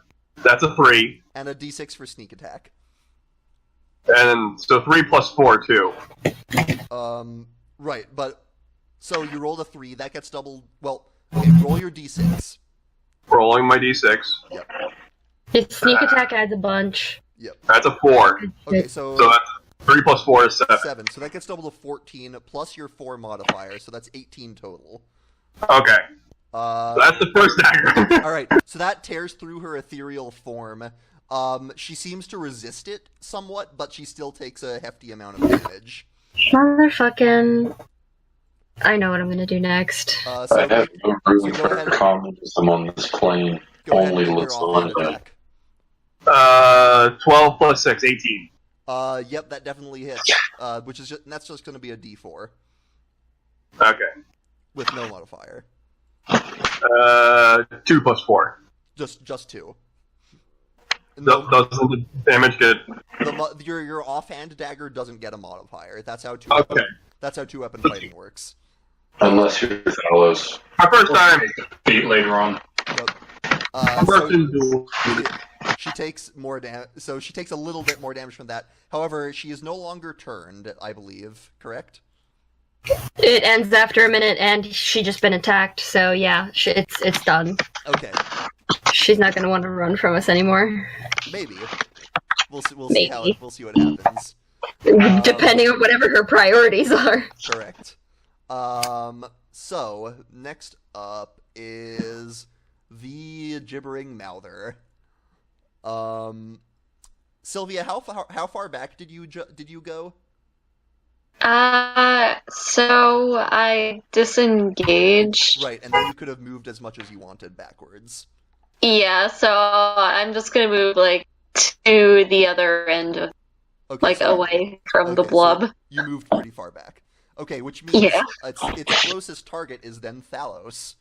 That's a 3. And a d6 for sneak attack. And so 3 plus 4 too. Right, but so you rolled a 3, that gets doubled. Well, okay, roll your d6. Rolling my d6. Yep. Its sneak attack adds a bunch. Yep. That's a 4. Okay, so So that's 3 plus 4 is 7. 7. So that gets doubled to 14 plus your 4 modifier, so that's 18 total. Okay. So that's the first dagger. All right, so that tears through her ethereal form. She seems to resist it somewhat, but she still takes a hefty amount of damage. Motherfucking... I know what I'm gonna do next. I have no room for communism on this plane. Only looks on it. 12 plus 6, 18. Yep, that definitely hits. That's just going to be a D4 Okay. with no modifier. 2 plus 4. Just 2. Doesn't the damage get... Your offhand dagger doesn't get a modifier. That's how two weapon fighting works. Unless you're fellows. My first time. Beat later on. She takes more damage. So she takes a little bit more damage from that. However, she is no longer turned, I believe. Correct? It ends after a minute, and she just been attacked. So yeah, it's done. Okay. She's not gonna want to run from us anymore. Maybe. We'll see Maybe. we'll see what happens. Depending on whatever her priorities are. Correct. So next up is the gibbering mouther. Sylvia, how far back did you go? So I disengaged. Right, and then you could have moved as much as you wanted backwards. Yeah, so I'm just gonna move like 2 to the other end of, away from the blob. So you moved pretty far back. Okay, which means its closest target is then Thalos.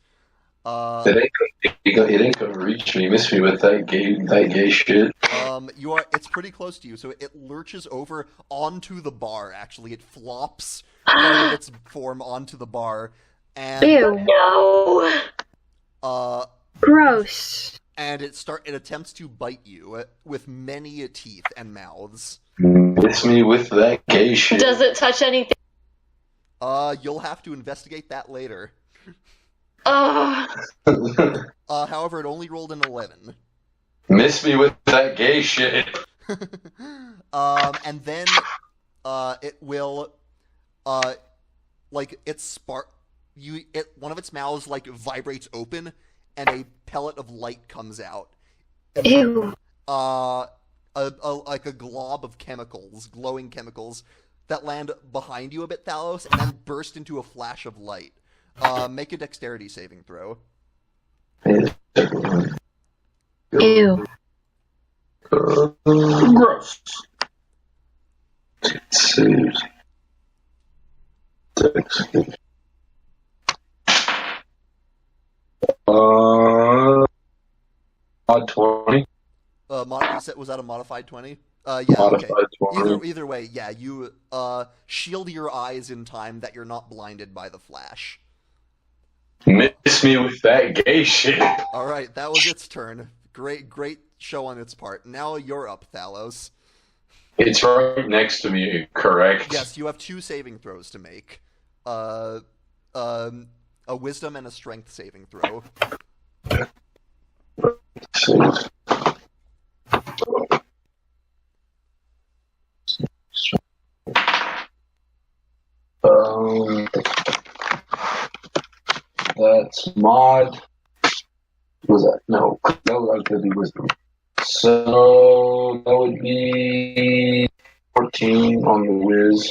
It ain't gonna reach me. Miss me with that gay shit. It's pretty close to you, so it lurches over onto the bar. Actually, it flops part of its form onto the bar, and Ew. No. Gross. And it attempts to bite you with many teeth and mouths. Miss me with that gay shit. Does it touch anything? You'll have to investigate that later. Oh. However, it only rolled an 11. Miss me with that gay shit. And then, it will, one of its mouths, vibrates open, and a pellet of light comes out. Ew. Like a glob of chemicals, glowing chemicals, that land behind you a bit, Thalos, and then burst into a flash of light. Make a dexterity saving throw. Ew. Gross. Let's see. Mod 20. Was that a modified 20? Modified okay. 20. Either way, yeah, you shield your eyes in time that you're not blinded by the flash. Miss me with that gay shit. Alright, that was its turn. Great show on its part. Now you're up, Thalos. It's right next to me, correct? Yes, you have 2 saving throws to make. A wisdom and a strength saving throw. That's mod. Was that? No, that was going to be wisdom. So that would be 14 on the whiz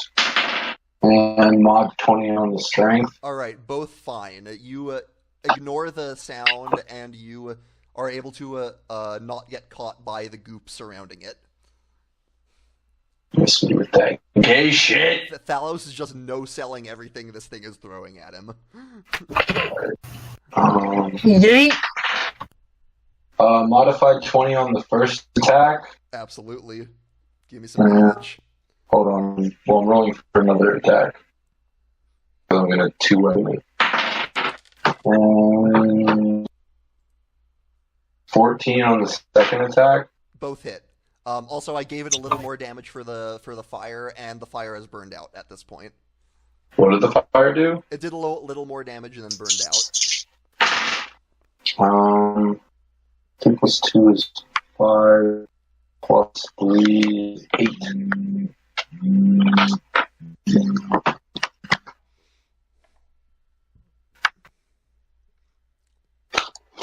and mod 20 on the strength. Alright, both fine. You ignore the sound and you are able to not get caught by the goop surrounding it. Miss me with that gay shit. Thalos is just no-selling everything this thing is throwing at him. Yeet. Modified 20 on the first attack. Absolutely. Give me some damage. Hold on. Well, I'm rolling for another attack. So I'm going to 2-way it. 14 on the second attack. Both hit. Also, I gave it a little more damage for the fire, and the fire has burned out at this point. What did the fire do? It did a little more damage and then burned out. 2 plus 2 is 5, plus 3, 8.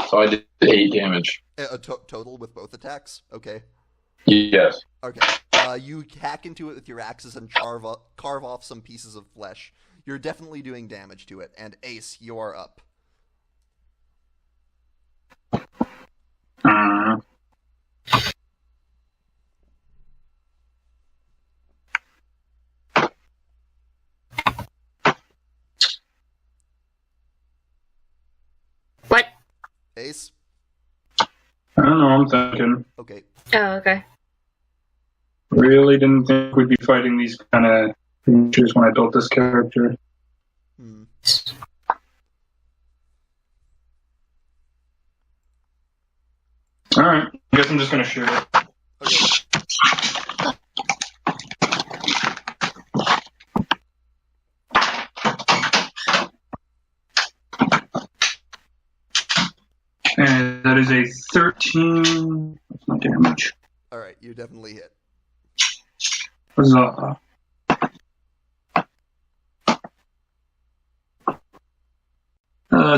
So I did 8 damage. Total with both attacks? Okay. Yes. Okay. You hack into it with your axes and carve off some pieces of flesh. You're definitely doing damage to it. And Ace, you are up. What? Ace? I don't know, I'm thinking. Okay. Oh, okay. Really didn't think we'd be fighting these kind of creatures when I built this character. Alright, I guess I'm just gonna shoot it. Okay. And that is a 13. That's not damage. Alright, you definitely hit. Huzzah.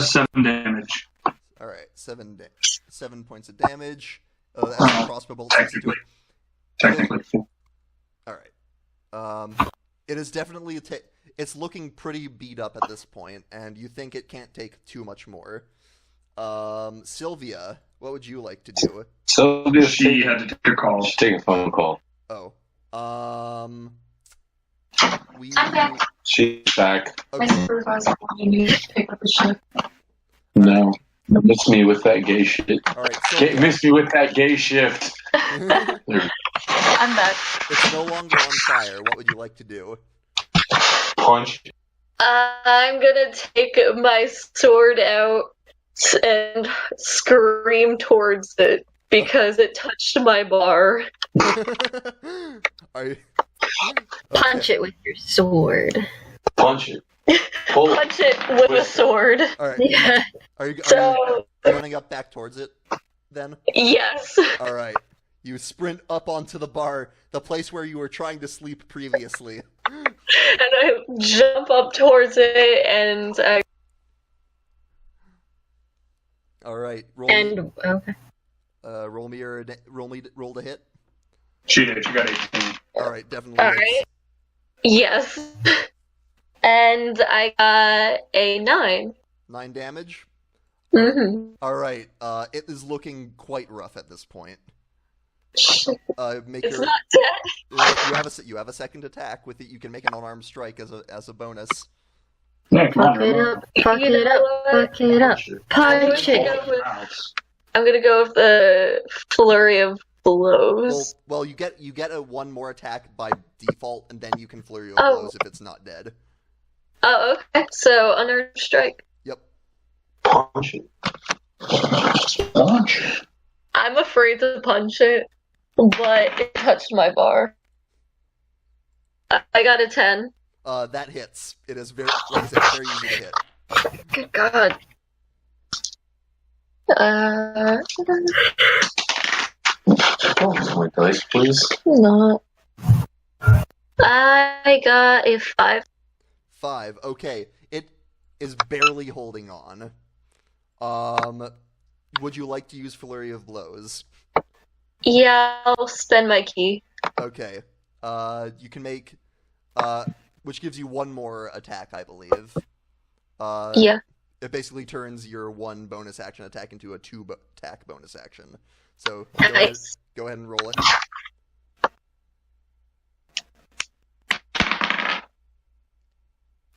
Seven damage. Alright, 7 points of damage. As the crossbow bolt sticks into it. Technically 4. Alright. It is definitely... it's looking pretty beat up at this point, and you think it can't take too much more. Sylvia, what would you like to do? Sylvia, She had to take a call. She's taking a phone call. Oh. I'm back. She's back. My Okay. supervisor wanted me to pick up a shift. No. Miss me with that gay shit. Alright, Sylvia. Miss me with that gay shift. I'm back. It's no longer on fire. What would you like to do? Punch. I'm gonna take my sword out and scream towards it because it touched my bar. Are you... Punch it with your sword. Punch it. Pull it. Punch it with a sword. Alright. Yeah. Are you So, running up back towards it then? yes. Alright. You sprint up onto the bar, the place where you were trying to sleep previously. And I jump up towards it and I. Alright. Roll Okay. roll to hit. She did. She got 18. Alright, definitely. Alright. hits. Yes. And I got a 9. 9 damage. Mm-hmm. Alright, it is looking quite rough at this point. Make It's your, not dead. you have a second attack with it. You can make an unarmed strike as a bonus. Yeah, come on. Fuck it Ramon. up. Fuck it up. Fuck it up. Punch it. I'm gonna go with the flurry of blows. Well, you get a one more attack by default, and then you can flurry of Oh. blows if it's not dead. Oh, okay. So unarmed strike. Yep. Punch it. Punch it. I'm afraid to punch it, but it touched my bar. I got a 10. That hits. It is very, like I said, very easy to hit. Good God. My dice, please. Not. I got a 5. 5. Okay, it is barely holding on. Would you like to use flurry of blows? Yeah, I'll spend my key. Okay. You can make, which gives you one more attack, I believe. Yeah. It basically turns your one bonus action attack into a two attack bonus action. So Nice. go ahead and roll it.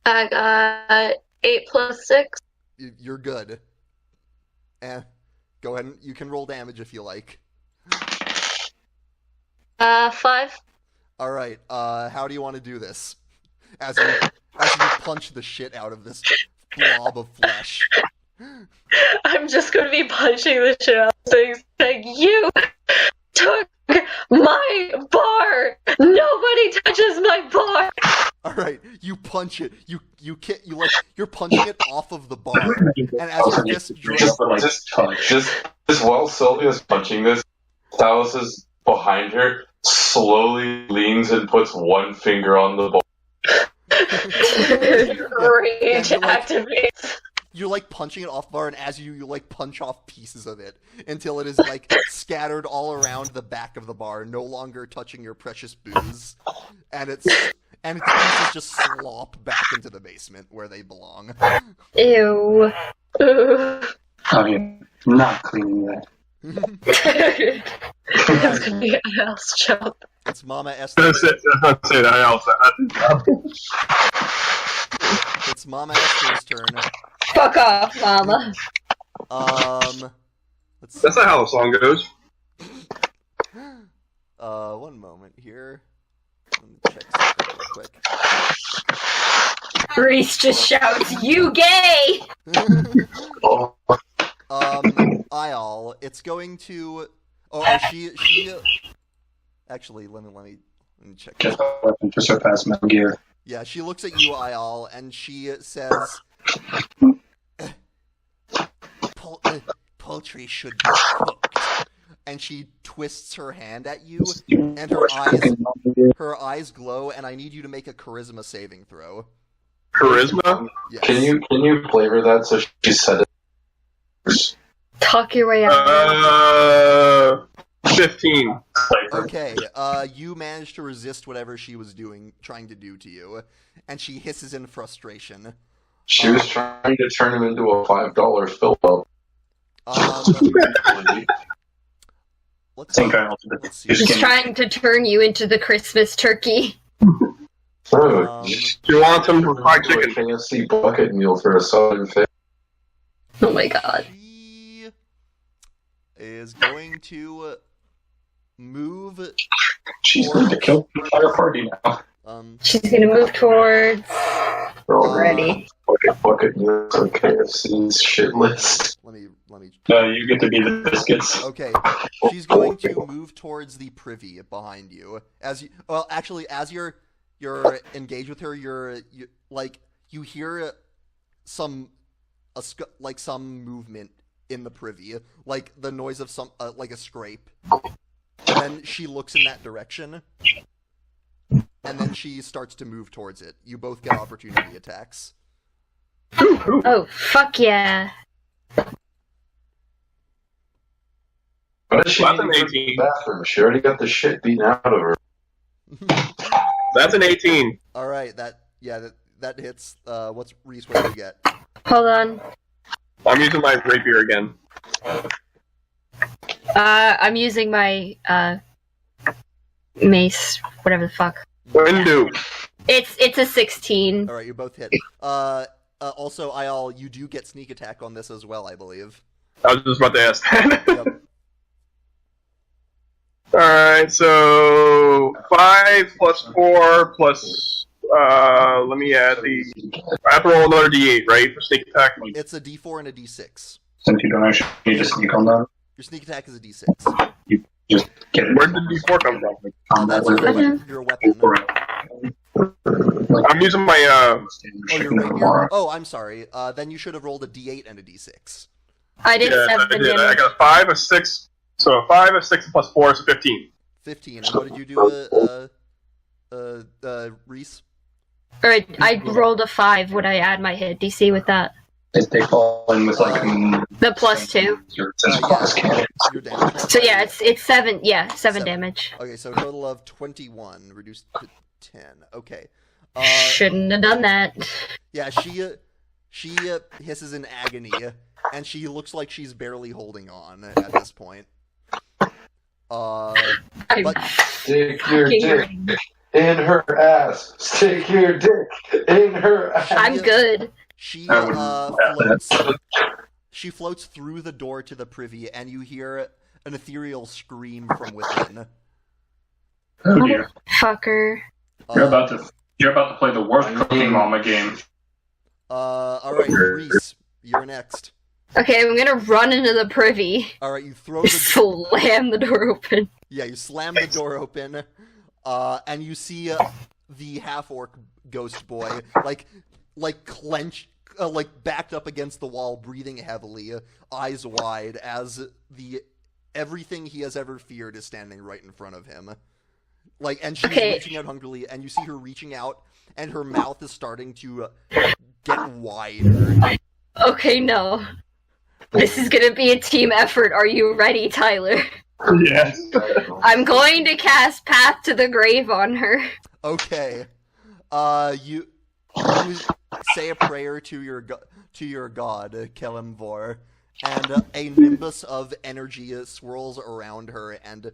I got 8 plus 6. You're good. Go ahead and you can roll damage if you like. 5. All right. How do you want to do this? As you punch the shit out of this blob of flesh. I'm just going to be punching the shit out of things. Like, you took my bar. Nobody touches my bar. All right, you punch it. You're punching it off of the bar, and as your fist just while Sylvia's punching this, Talos is behind her, slowly leans and puts one finger on the ball. Rage activates. You're like punching it off the bar, and as you like punch off pieces of it until it is like scattered all around the back of the bar, no longer touching your precious booze, and its pieces just slop back into the basement where they belong. Ew. I mean, not cleaning that. It's going to be a house job. It's Mama Esther. Let's not say that else. It's Mama Esther's turn. Fuck off, Mama. Let's see. That's not how the song goes. One moment here. Let me check something real quick. Reese just shouts, "You gay!" Oh, Ayal, it's going to. Oh, she. Actually, let me check. Get the weapon to surpass Metal Gear. Yeah, she looks at you, Ayal, and she says, "Poultry should be cooked." And she twists her hand at you, and her eyes glow, and I need you to make a charisma saving throw. Charisma? Yes. Can you flavor that so she said it? Talk your way out. 15. Okay, you managed to resist whatever she was trying to do to you, and she hisses in frustration. She was trying to turn him into a $5 fill up. Let's Think I also did. see. She's trying to turn you into the Christmas turkey. She wants some fried chicken. KFC bucket meal for a southern family. Oh my god. She is going to move. She's going to kill the entire party now. She's gonna move towards. Ready. Bucket meals on KFC's shit list. Let me. No, you get to be the biscuits. Okay, she's going to move towards the privy behind you. As you're engaged with her, you hear some movement in the privy, like the noise of some like a scrape. And then she looks in that direction, and then she starts to move towards it. You both get opportunity attacks. Oh, fuck yeah. What does she That's need an to go to 18. the bathroom? She already got the shit beaten out of her. That's an 18. All right, that hits. Reese? What do you get? Hold on. I'm using my rapier again. I'm using my mace, whatever the fuck. Windu. It's a 16. All right, you both hit. Also, Ayal, you do get sneak attack on this as well, I believe. I was just about to ask. Yep. Alright, so 5 plus 4 plus. Let me add the. I have to roll another d8, right? For sneak attack. It's a D4 and a D6. Since you don't actually need to sneak on them, Your sneak attack is a D6. you just get it. Where did d4 come from? Combat That's with it. your weapon. I'm using my. Oh, your rapier. Oh, I'm sorry. Then you should have rolled a D8 and a D6. I did Yeah, 7 I did. I damage. got a 5, a 6. So a 5, a 6 plus 4 is a 15. 15. And what did you do, Reese? Or I rolled a 5. Would I add my hit DC with that? They fall in with like The plus 2. your class cannon. Your damage. So yeah, it's 7. Yeah, 7 damage. Okay, so a total of 21, reduced to 10. Okay. Shouldn't have done that. Yeah, she hisses in agony, and she looks like she's barely holding on at this point. I'm But Stick your fucking dick ready. in her ass. Stick your dick in her ass. I'm good. she I wouldn't floats. She floats through the door to the privy, and you hear an ethereal scream from within. Oh dear. Fucker. You're about to play the worst Cooking Mama game. All right, Reese, you're next. Okay, I'm gonna run into the privy. All right, you throw the Slam the door open. yeah, you slam the door open, and you see the half-orc ghost boy like clench, like backed up against the wall, breathing heavily, eyes wide, as everything he has ever feared is standing right in front of him. And she's reaching out hungrily, and you see her reaching out, and her mouth is starting to get wider. Okay, no. This is gonna be a team effort. Are you ready, Tyler? Yes. I'm going to cast Path to the Grave on her. Okay, you say a prayer to your god, Kelemvor, and a nimbus of energy swirls around her and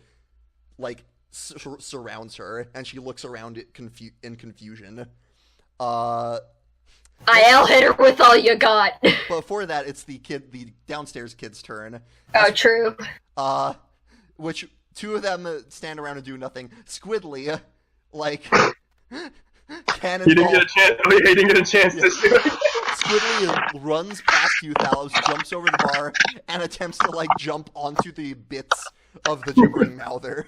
surrounds her, and she looks around it in confusion. I'll hit her with all you got. Before that, it's the downstairs kid's turn. Oh, true. Which two of them stand around and do nothing. Squidly, cannonball. He didn't get a chance. He didn't get a chance to do it. Squidly runs past you, Thalos, jumps over the bar, and attempts to jump onto the bits of the gibbering mouther.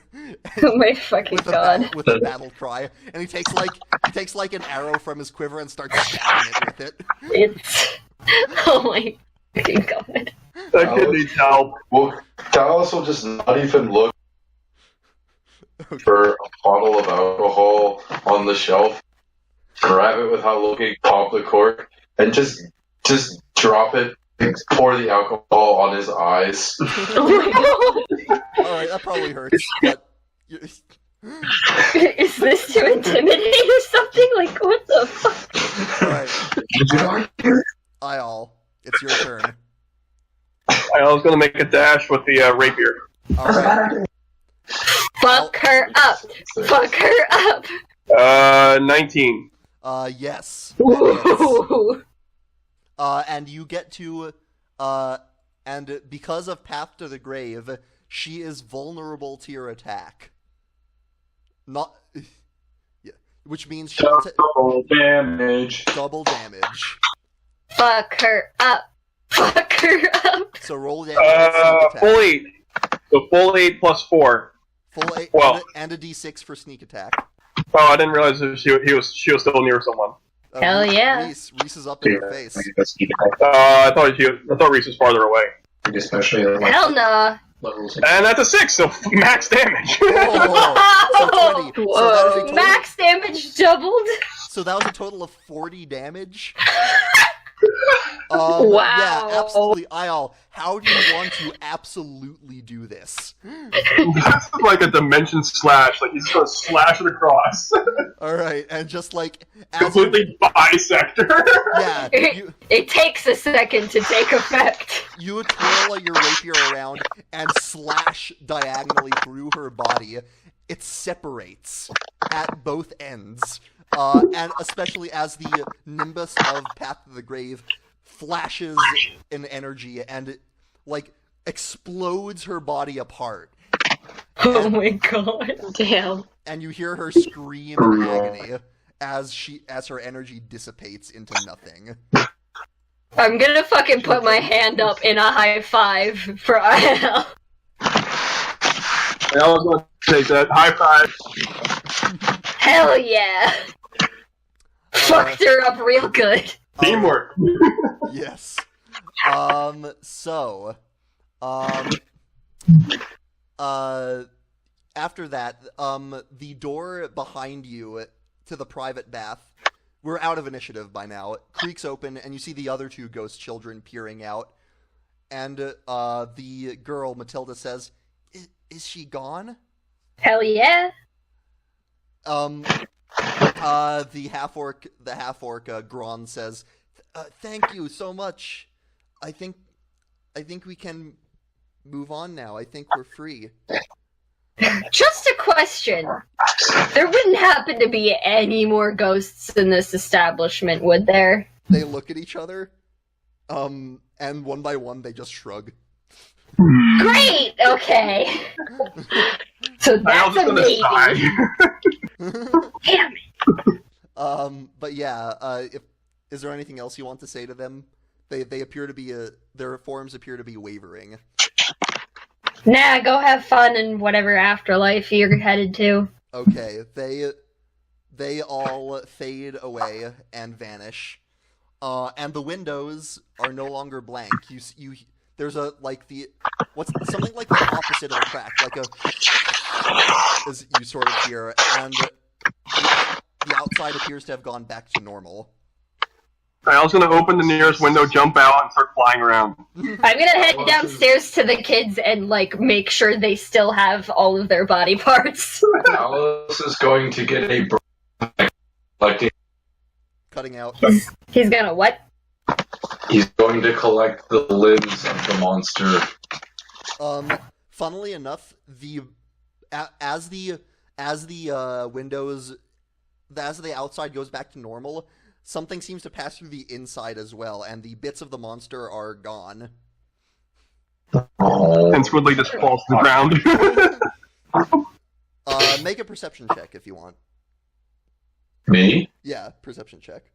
Oh my fucking god. With a battle cry, and he takes an arrow from his quiver and starts stabbing it with it. It's... Oh my fucking god. That kid needs help. Well, Dallas will just not even look for a bottle of alcohol on the shelf, grab it with how looking, pop the cork, and just drop it, pour the alcohol on his eyes. Oh my god. Alright, that probably hurts, but... Is this to intimidate or something? Like, what the fuck? Alright. Ayal, it's your turn. I was gonna make a dash with the rapier. Alright. Fuck her up. Fuck her up. 19. Yes. Ooh. And you get to, and because of Path to the Grave, she is vulnerable to your attack. Not, yeah, which means she will double damage. double damage. Fuck her up. Fuck her up. So roll damage. With sneak attack. Full 8. So full 8 plus 4. Full 8 Well. and a d6 for sneak attack. Oh, I didn't realize that she was still near someone. Hell yeah. Reese is up in your face. I thought Reese was farther away. Especially at Hell nah. levels. And that's a 6, so max damage. Oh, so 20. So that is a total, Max damage doubled. so that was a total of 40 damage. Wow. Yeah, absolutely. Ayal, how do you want to absolutely do this? That's like a dimension slash. Like he's just gonna slash it across. Alright, and just like... Completely bisect her. Yeah, It takes a second to take effect. you twirl your rapier around and slash diagonally through her body. It separates at both ends. And especially as the nimbus of Path to the Grave flashes in energy and, like, explodes her body apart. Oh my god. Damn. And you hear her scream in agony as her energy dissipates into nothing. I'm gonna fucking put my hand up in a high five for IL. I was gonna say that. High five. Hell yeah. Fucked her up real good. Teamwork. Yes. After that, the door behind you to the private bath, we're out of initiative by now, creaks open, and you see the other two ghost children peering out. And the girl, Matilda, says, Is she gone? Hell yeah. The half orc, Gron says, "Thank you so much. I think we can move on now. I think we're free." Just a question. There wouldn't happen to be any more ghosts in this establishment, would there? They look at each other, and one by one they just shrug. Great. Okay. So that's a maybe. Damn it. But yeah, is there anything else you want to say to them? They appear to be their forms appear to be wavering. Nah, go have fun in whatever afterlife you're headed to. Okay, they all fade away and vanish, and the windows are no longer blank. You there's a something like the opposite of a crack, like a as you sort of hear, and the outside appears to have gone back to normal. I was gonna open the nearest window, jump out, and start flying around. I'm gonna head downstairs to the kids and, make sure they still have all of their body parts. Alice is going to get a collecting. Cutting out. He's gonna what? He's going to collect the limbs of the monster. Funnily enough, as the outside goes back to normal, something seems to pass through the inside as well, and the bits of the monster are gone. And Squidly just falls to the ground. Make a perception check if you want. Me? Yeah, perception check.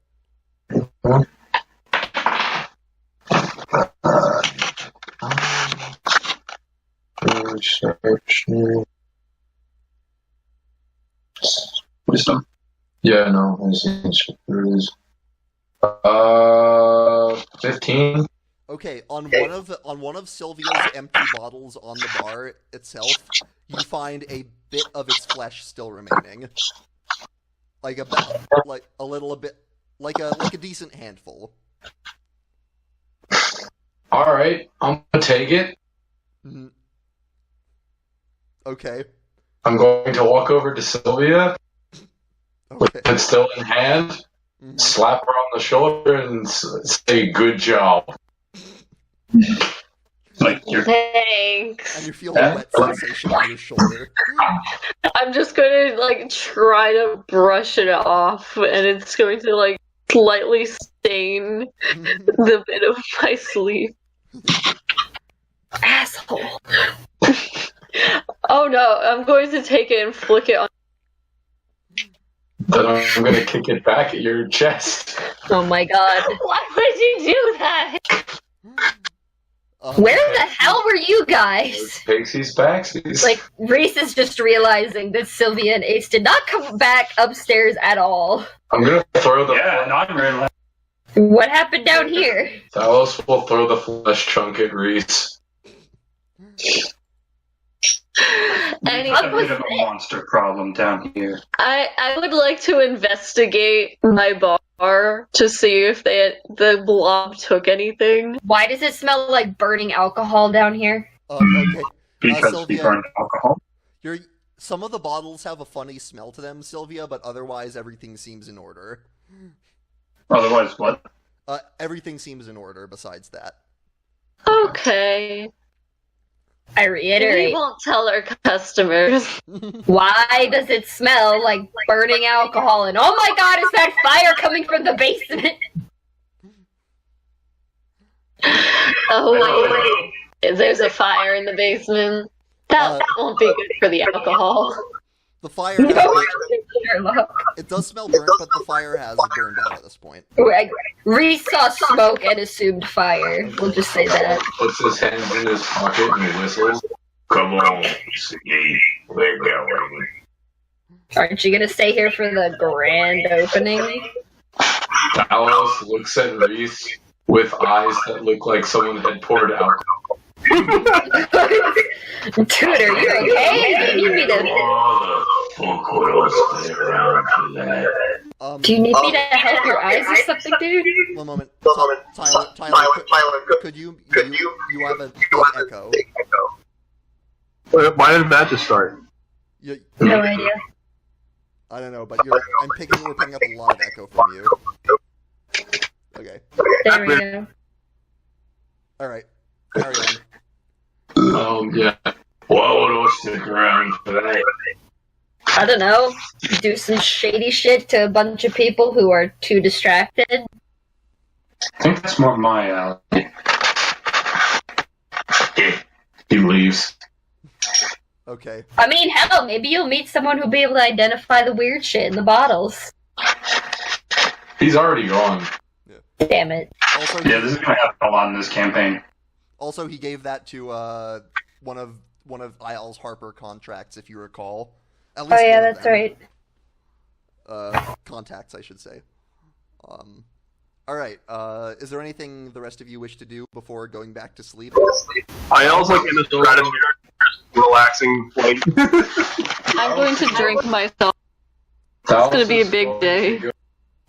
Wisdom. Yeah, no. There it is. 15. Okay, on one of Sylvia's empty bottles on the bar itself, you find a bit of its flesh still remaining, like a decent handful. All right, I'm gonna take it. Mm-hmm. Okay. I'm going to walk over to Sylvia, with Okay. it still in hand, Mhm. slap her on the shoulder, and say, "Good job." Like you're Thanks. And you feel a wet sensation on your shoulder. I'm just gonna like try to brush it off, and it's going to like slightly stain the bit of my sleeve. Asshole. Oh no, I'm going to take it and flick it on. Then I'm gonna kick it back at your chest. Oh my god. Why would you do that? Where the hell were you guys? Pixies, backsies. Like, Reese is just realizing that Sylvia and Ace did not come back upstairs at all. I'm gonna throw the. yeah, not really. What happened down here? Talos will throw the flesh chunk at Reese. Any- It's a bit of a monster problem down here. I would like to investigate my bar to see if the blob took anything. Why does it smell like burning alcohol down here? Okay. Because we Sylvia, burned alcohol. some of the bottles have a funny smell to them, Sylvia, but otherwise everything seems in order. Otherwise, what? Everything seems in order besides that. Okay. I We reiterate. won't tell our customers. Why does it smell like burning alcohol? And oh my god, is that fire coming from the basement? Oh wait, there's a fire in the basement. That won't be good for the alcohol. The fire No, has, it does smell burnt, but the fire has burned out at this point. Reese saw smoke and assumed fire. We'll just say that. Puts his hands in his pocket and whistles. Come on, Siggy. We're going. Aren't you gonna stay here for the grand opening? Talos looks at Reese with eyes that look like someone had poured alcohol. Dude, are you okay? Do you need me to? Do you need me to help your eyes or something, dude? One moment. Tyler, could you have a big echo? Why did Matt just start? No idea. I don't know, but we're picking up a lot of echo from you. Okay. There we go. Alright. Carry on. Yeah. Whoa, don't stick around for that. I don't know. Do some shady shit to a bunch of people who are too distracted. I think that's more my alley. He leaves. Okay. I mean, hell, maybe you'll meet someone who'll be able to identify the weird shit in the bottles. He's already gone. Damn it. Also, Yeah, this is gonna happen a lot in this campaign. Also, he gave that to one of Isle's Harper contracts, if you recall. At least Oh yeah, one of that's them. right. Contacts, I should say. All right. Is there anything the rest of you wish to do before going back to sleep? I also like in this stratosphere, relaxing flight. I'm going to drink myself. It's gonna be a big day.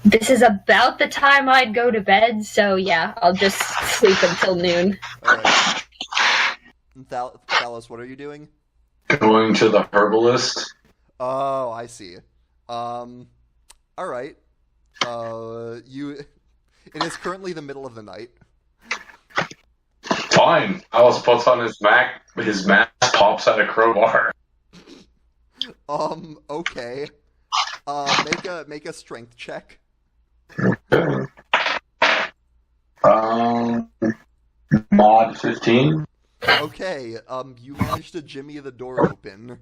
This is about the time I'd go to bed, so yeah, I'll just sleep until noon. All right. Thalos, what are you doing? Going to the herbalist. Oh, I see. All right. It is currently the middle of the night. Fine. Alice puts on his mask pops out a crowbar. Okay. Make a strength check. Mod 15. Okay. You managed to jimmy the door open.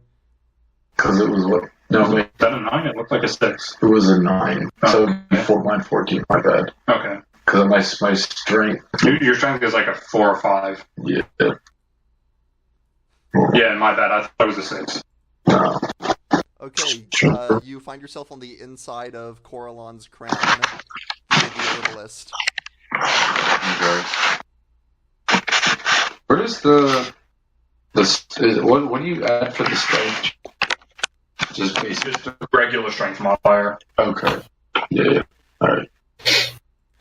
Because it was what? No, wait. Is that a 9? It looked like a 6. It was a 9. So mine 14. My bad. Okay. Because of my strength. Your strength is like a 4 or 5. Yeah. Yeah, my bad. I thought it was a 6. No. Okay. You find yourself on the inside of Coralon's crown. You're the herbalist. Where does the what do you add for the strength? Just basic. Just a regular strength modifier. Okay. Yeah. Alright.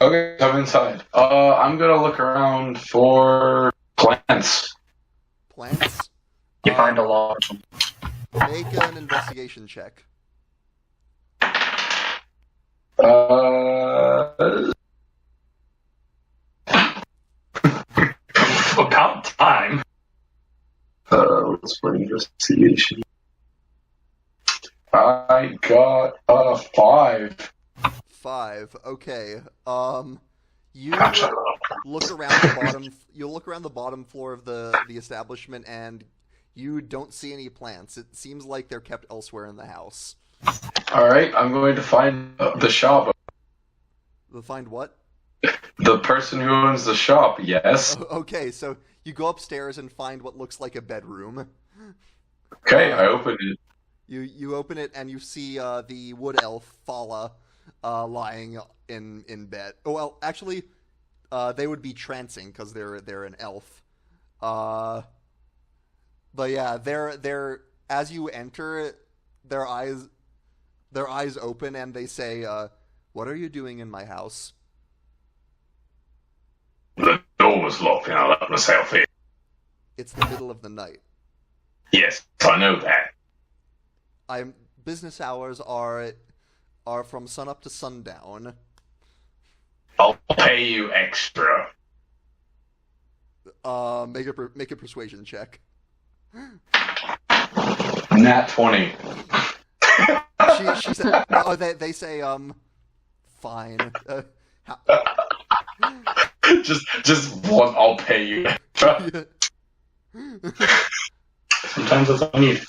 Okay, I'm inside. I'm gonna look around for plants. Plants? You find a lot of them. Make an investigation check. About time. skills for investigation. I got a 5. 5. Okay. You look around the bottom. You look around the bottom floor of the establishment, and you don't see any plants. It seems like they're kept elsewhere in the house. All right, I'm going to find the shop. Find what? The person who owns the shop. Yes. Okay, so you go upstairs and find what looks like a bedroom. Okay, I open it. You open it and you see the wood elf Fala lying in bed. Oh well, actually, they would be trancing because they're an elf. But yeah, they're as you enter, their eyes open and they say, "What are you doing in my house?" The door was locked and I let myself in. It's the middle of the night. Yes, I know that. Business hours are from sunup to sundown. I'll pay you extra. Make a persuasion check. Nat 20. She said, "Oh, they say fine." Just one. I'll pay you extra. Sometimes that's all I need.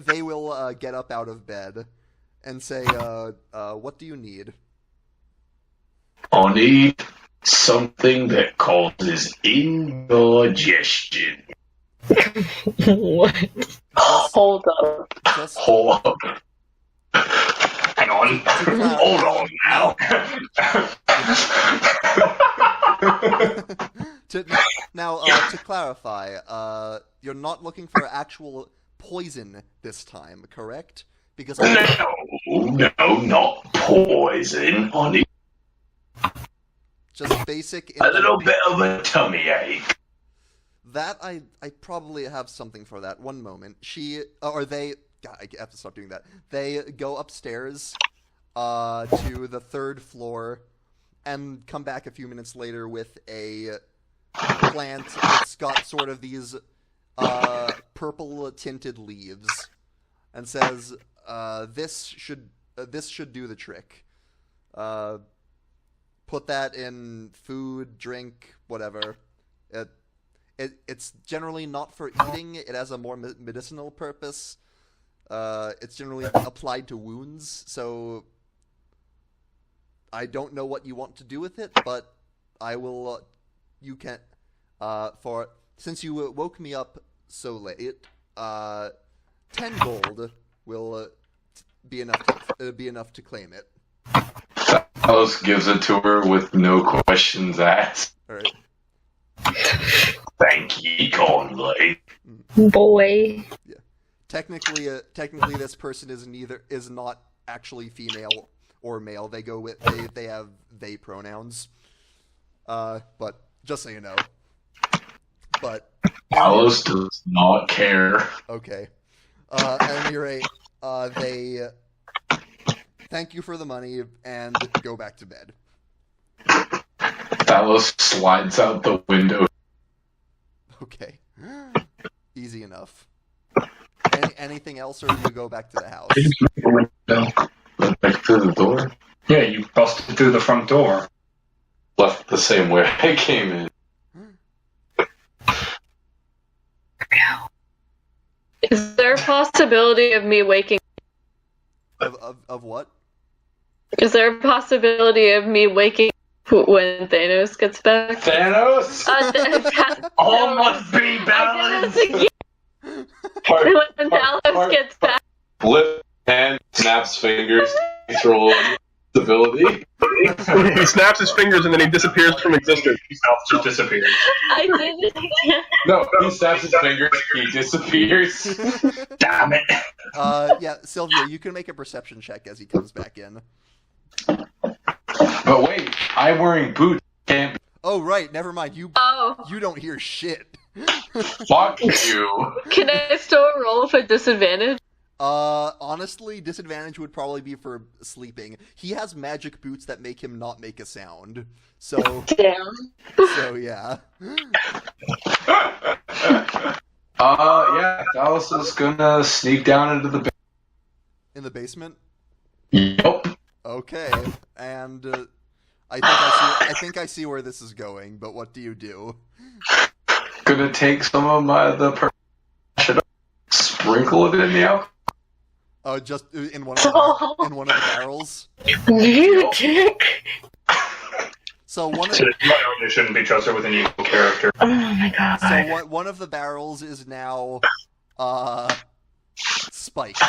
They will get up out of bed and say, "What do you need?" I need something that causes indigestion. What? Hold up. Hold up. Hang on. Hold on now. To clarify, you're not looking for actual poison this time, correct? Because no, not poison. I need just basic. A little bit of a tummy ache. That I probably have something for that. One moment. God, I have to stop doing that. They go upstairs to the 3rd floor and come back a few minutes later with a plant. It's got sort of these purple tinted leaves and says, this should do the trick. Put that in food, drink, whatever. It's generally not for eating. It has a more medicinal purpose. It's generally applied to wounds, so I don't know what you want to do with it, but I will. You can. Since you woke me up so late, 10 gold will be enough to claim it. Alice gives it to her with no questions asked. All right. Thank you, Conley. Boy. Yeah. Technically, this person is not actually female or male. They go with they have they pronouns. But just so you know. But Alice does not care. Okay. At any rate, they thank you for the money and go back to bed. Alice slides out the window. Okay. Easy enough. Anything else, or do you go back to the house? Back through the door? Yeah, you busted through the front door. Left the same way I came in. Is there a possibility of me waking? Of what? Is there a possibility of me waking when Thanos gets back? Thanos? All must be balanced. When Thanos gets back. Flip hand, snaps fingers, natural stability. He snaps his fingers and then he disappears from existence. Just disappears. I didn't. No, he snaps his fingers, he disappears. Damn it. Yeah, Sylvia, you can make a perception check as he comes back in. But wait, I'm wearing boots. Can't be. Oh, right, never mind. You don't hear shit. Fuck you. Can I still roll with a disadvantage? Honestly, disadvantage would probably be for sleeping. He has magic boots that make him not make a sound. So, Damn. so yeah. Yeah, Dallas is gonna sneak down into the In the basement? Yep. Okay, and I think I see where this is going, but what do you do? Gonna take some of sprinkle it in the alcohol. Oh, just in one of the barrels? You dick! So one of So you shouldn't be trusted with an evil character. Oh my god. So one of the barrels is now spiked.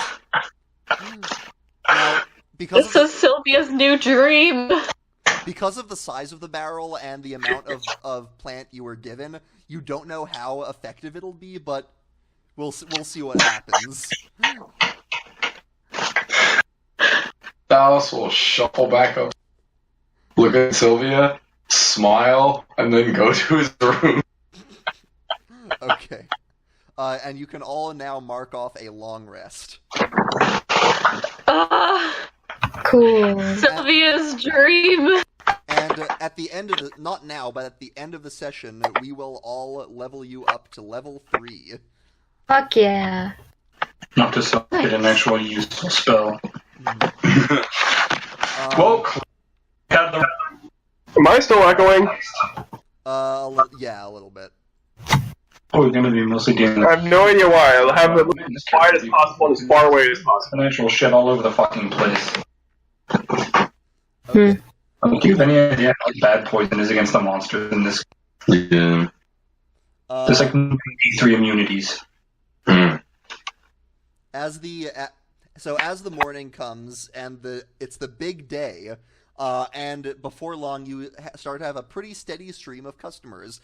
Now, This is Sylvia's new dream. Because of the size of the barrel and the amount of plant you were given, you don't know how effective it'll be, but we'll see what happens. Dallas will shuffle back up, look at Sylvia, smile, and then go to his room. Okay. And you can all now mark off a long rest. Cool. Sylvia's dream. And at the end of not now, but at the end of the session, we will all level you up to level 3. Fuck yeah. Not to celebrate an actual useful spell. Well, Am I still echoing? Yeah, a little bit. Oh, we're going to be mostly dealing I with have no idea why. I'll have it as wide as possible and as far away as possible. financial shit all over the fucking place. Okay. Do you have any idea how bad poison is against the monsters in this? yeah. There's like 3 immunities. As the morning comes and it's the big day, and before long you start to have a pretty steady stream of customers.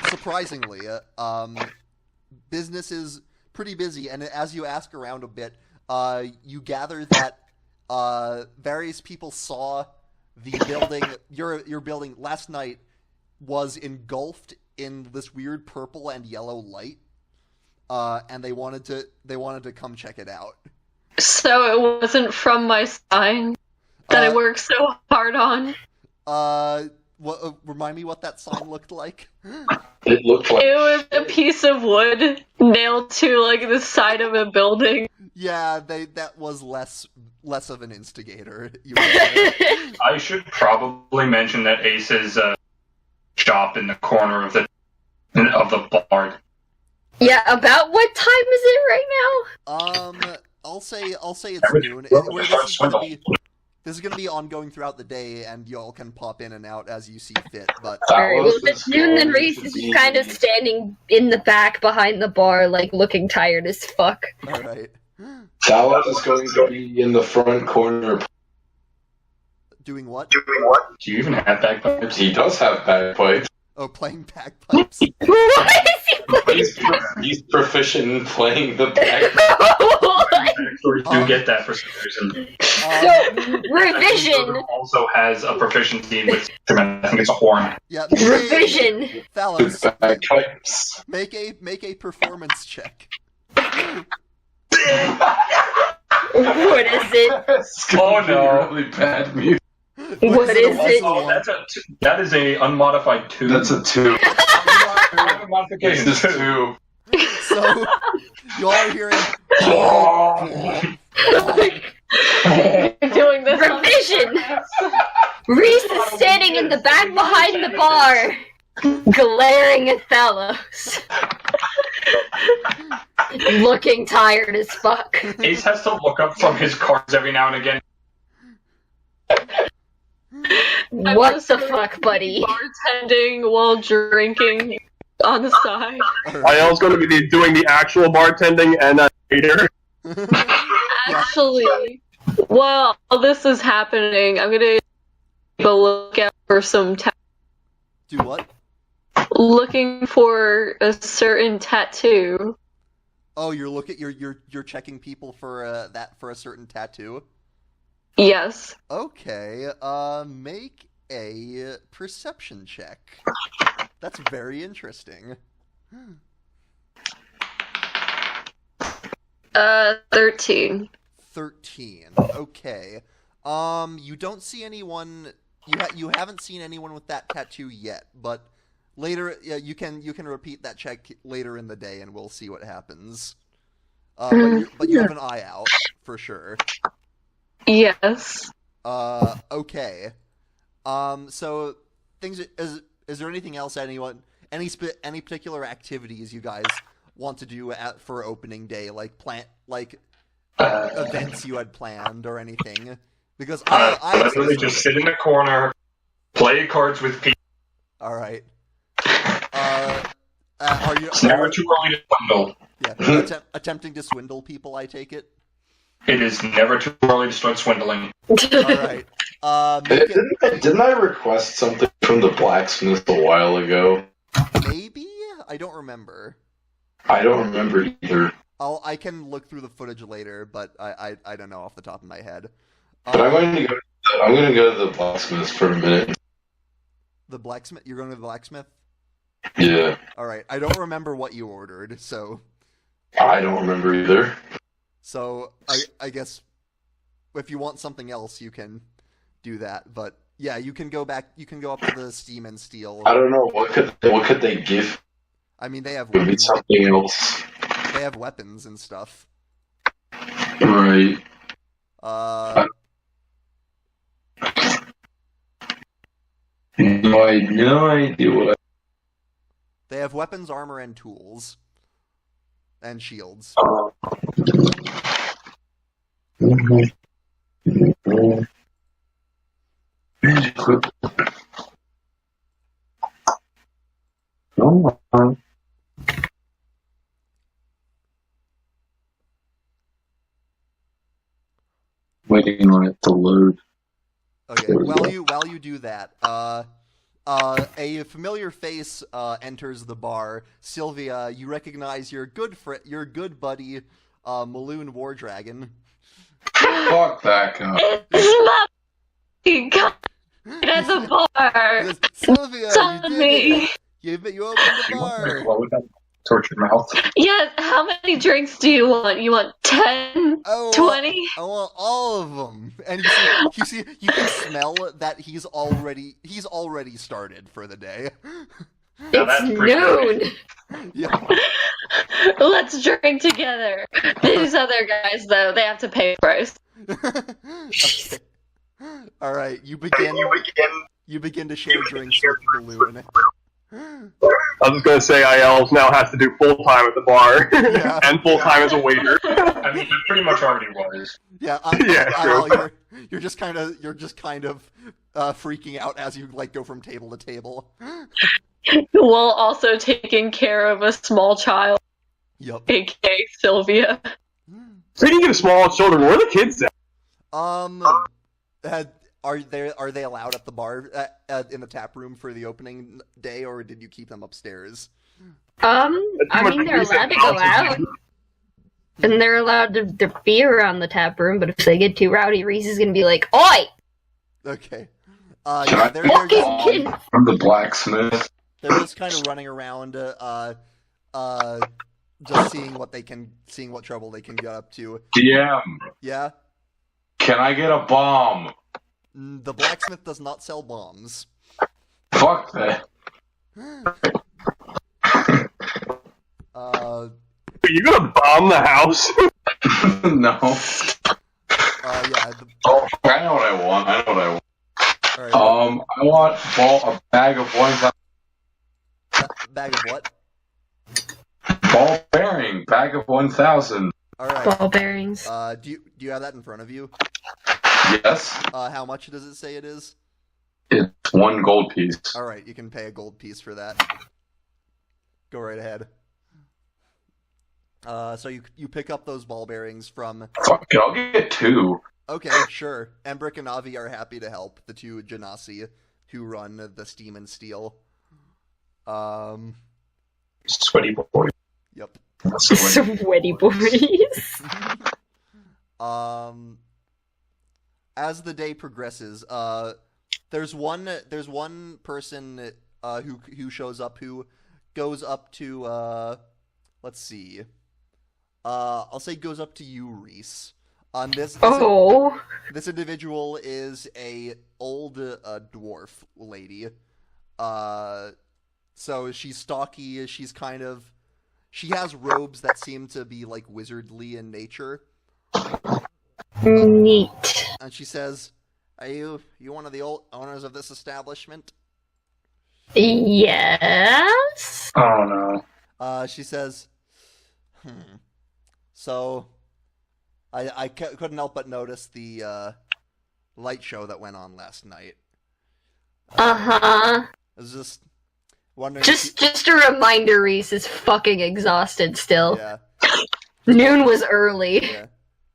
Surprisingly, business is pretty busy, and as you ask around a bit, you gather that various people saw the building, your building last night was engulfed in this weird purple and yellow light, and they wanted to come check it out. So it wasn't from my sign that I worked so hard on. Remind me what that sign looked like. It looked like It was a piece of wood nailed to like the side of a building. Yeah, that was less of an instigator. I should probably mention that Ace's shop in the corner of the bar. Yeah, about what time is it right now? I'll say it's noon. This is gonna be ongoing throughout the day, and y'all can pop in and out as you see fit. But Alright, well, if it's noon, then Reese is kind of standing in the back behind the bar, like, looking tired as fuck. alright. Dallas is going to be in the front corner. Doing what? Do you even have bagpipes? He does have bagpipes. Oh, playing bagpipes. What is he playing? He's proficient in playing the bagpipes. Backstories do get that for some reason. So, revision. Also has a proficiency with instrument. I think it's a horn. Yeah. Revision. Thalos, Bagpipes. make a performance check. What is it? Oh, no. Really bad music. What is it? Oh, that is a unmodified 2. That's a 2. Modification This is 2. So you are hearing. You're doing this. Revision. Reese is standing in the back behind the bar, glaring at Thalos. Looking tired as fuck. Ace has to look up from his cards every now and again. What the fuck, buddy? Bartending while drinking on the side. Lyell's going to be doing the actual bartending and later. Actually, while this is happening, I'm gonna keep a lookout for some Do what? looking for a certain tattoo. Oh, you're checking people for for a certain tattoo. Yes. Okay. Make a perception check. That's very interesting. 13. 13. Okay. You don't see anyone. You haven't seen anyone with that tattoo yet, but Later, yeah, you can repeat that check later in the day, and we'll see what happens. But you have an eye out for sure. Yes. Okay. So things is there anything else any particular activities you guys want to do for opening day, like events you had planned or anything? Because I literally just sit in the corner, play cards with people. All right. It's never too early to swindle. Yeah, attempting to swindle people, I take it? It is never too early to start swindling. Alright. Didn't I request something from the blacksmith a while ago? Maybe? I don't remember. I don't remember either. I can look through the footage later, but I don't know off the top of my head. But I'm going to go to the blacksmith for a minute. The blacksmith? You're going to the blacksmith? Yeah. Alright, I don't remember what you ordered, so... I don't remember either. So, I guess if you want something else, you can do that. But, yeah, you can go up to the Steam and Steel. I don't know, what could they give? I mean, they have Would be weapons. something else. They have weapons and stuff. Right. No idea what They have weapons, armor, and tools. And shields. Waiting on it to load. Okay, while you do that, a familiar face enters the bar. Sylvia, you recognize your good buddy, Maloon War Dragon. Fuck that guy. It's my God at the bar. Sylvia, Tell me. You opened the bar. What would that tortured mouth? Yeah, how many drinks do you want? You want 10? 20? I want all of them. And you can smell that he's already started for the day. It's noon. Yeah. Let's drink together. These other guys, though, they have to pay a price. Okay. All right, you begin to share drinks with Balloon. I was just gonna say IL now has to do full time at the bar and full time as a waiter. I mean, he pretty much already was. Yeah, true. you're just kind of freaking out as you go from table to table. While also taking care of a small child, aka Sylvia. Speaking of small children, where are the kids at? Are they allowed at the bar in the tap room for the opening day, or did you keep them upstairs? I mean, they're allowed to go out, and they're allowed to be around the tap room. But if they get too rowdy, Reese is gonna be like, "Oi!" Okay. They're from the blacksmith. They're just kind of running around, just seeing what trouble they can get up to. DM. Yeah. Can I get a bomb? The blacksmith does not sell bombs. Fuck that. Are you gonna bomb the house? No. Yeah. I know what I want. All right. I want a bag of 1,000. Bag of what? Ball bearing. Bag of 1,000. All right. Ball bearings. Do you have that in front of you? Yes. How much does it say it is? It's 1 gold piece. All right, you can pay a gold piece for that. Go right ahead. So you pick up those ball bearings from... Fuck it, I'll get 2. Okay, sure. Embrick and Avi are happy to help, the 2 Genasi who run the Steam and Steel. Sweaty boy. Yep. Sweaty boys. As the day progresses, there's one person who shows up who goes up to let's see. I'll say goes up to you, Reese. This individual is a old dwarf lady. So she's stocky. She has robes that seem to be like wizardly in nature. Neat. And she says, "Are you one of the old owners of this establishment?" Yes. Oh no. She says, So, I couldn't help but notice the light show that went on last night. Uh-huh. I was just wondering. Just a reminder, Reese is fucking exhausted still. Yeah. Noon was early. Yeah.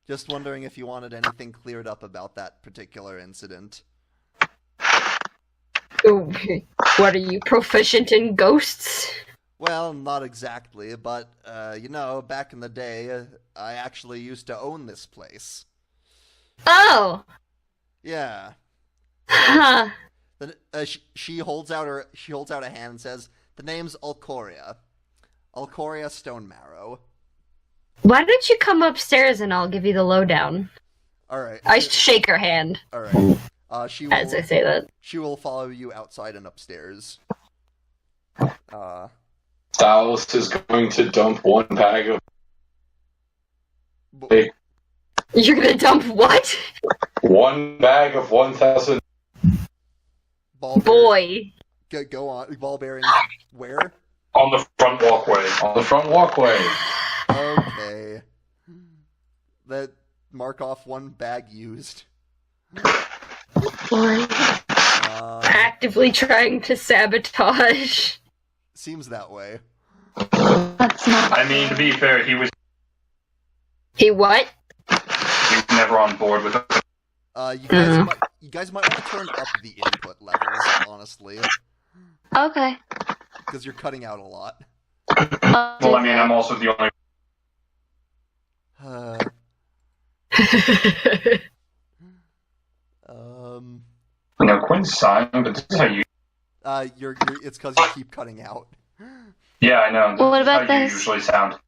Just wondering if you wanted anything cleared up about that particular incident. Ooh, what are you, proficient in ghosts? Well, not exactly, but, back in the day, I actually used to own this place. Oh! Yeah. Huh. She holds out a hand and says, "The name's Alcoria. Alcoria Stonemarrow." Why don't you come upstairs and I'll give you the lowdown? Alright. I shake her hand. Alright. As I say that. She will follow you outside and upstairs. Dallas is going to dump one bag of... You're gonna dump what? One bag of 1,000... Boy. Go on. Ball bearings where? On the front walkway. On the front walkway. Okay. That mark off one bag used. Boy. Actively trying to sabotage. Seems that way. That's not. I mean, to be fair, he was What? never on board with it. You guys might want to turn up the input levels, honestly, Okay. because you're cutting out a lot. Well, I mean, I'm also the only... Quinn's sign, but this is how you... It's because you keep cutting out. Yeah, I know. Well, what This is about how you this? usually sound.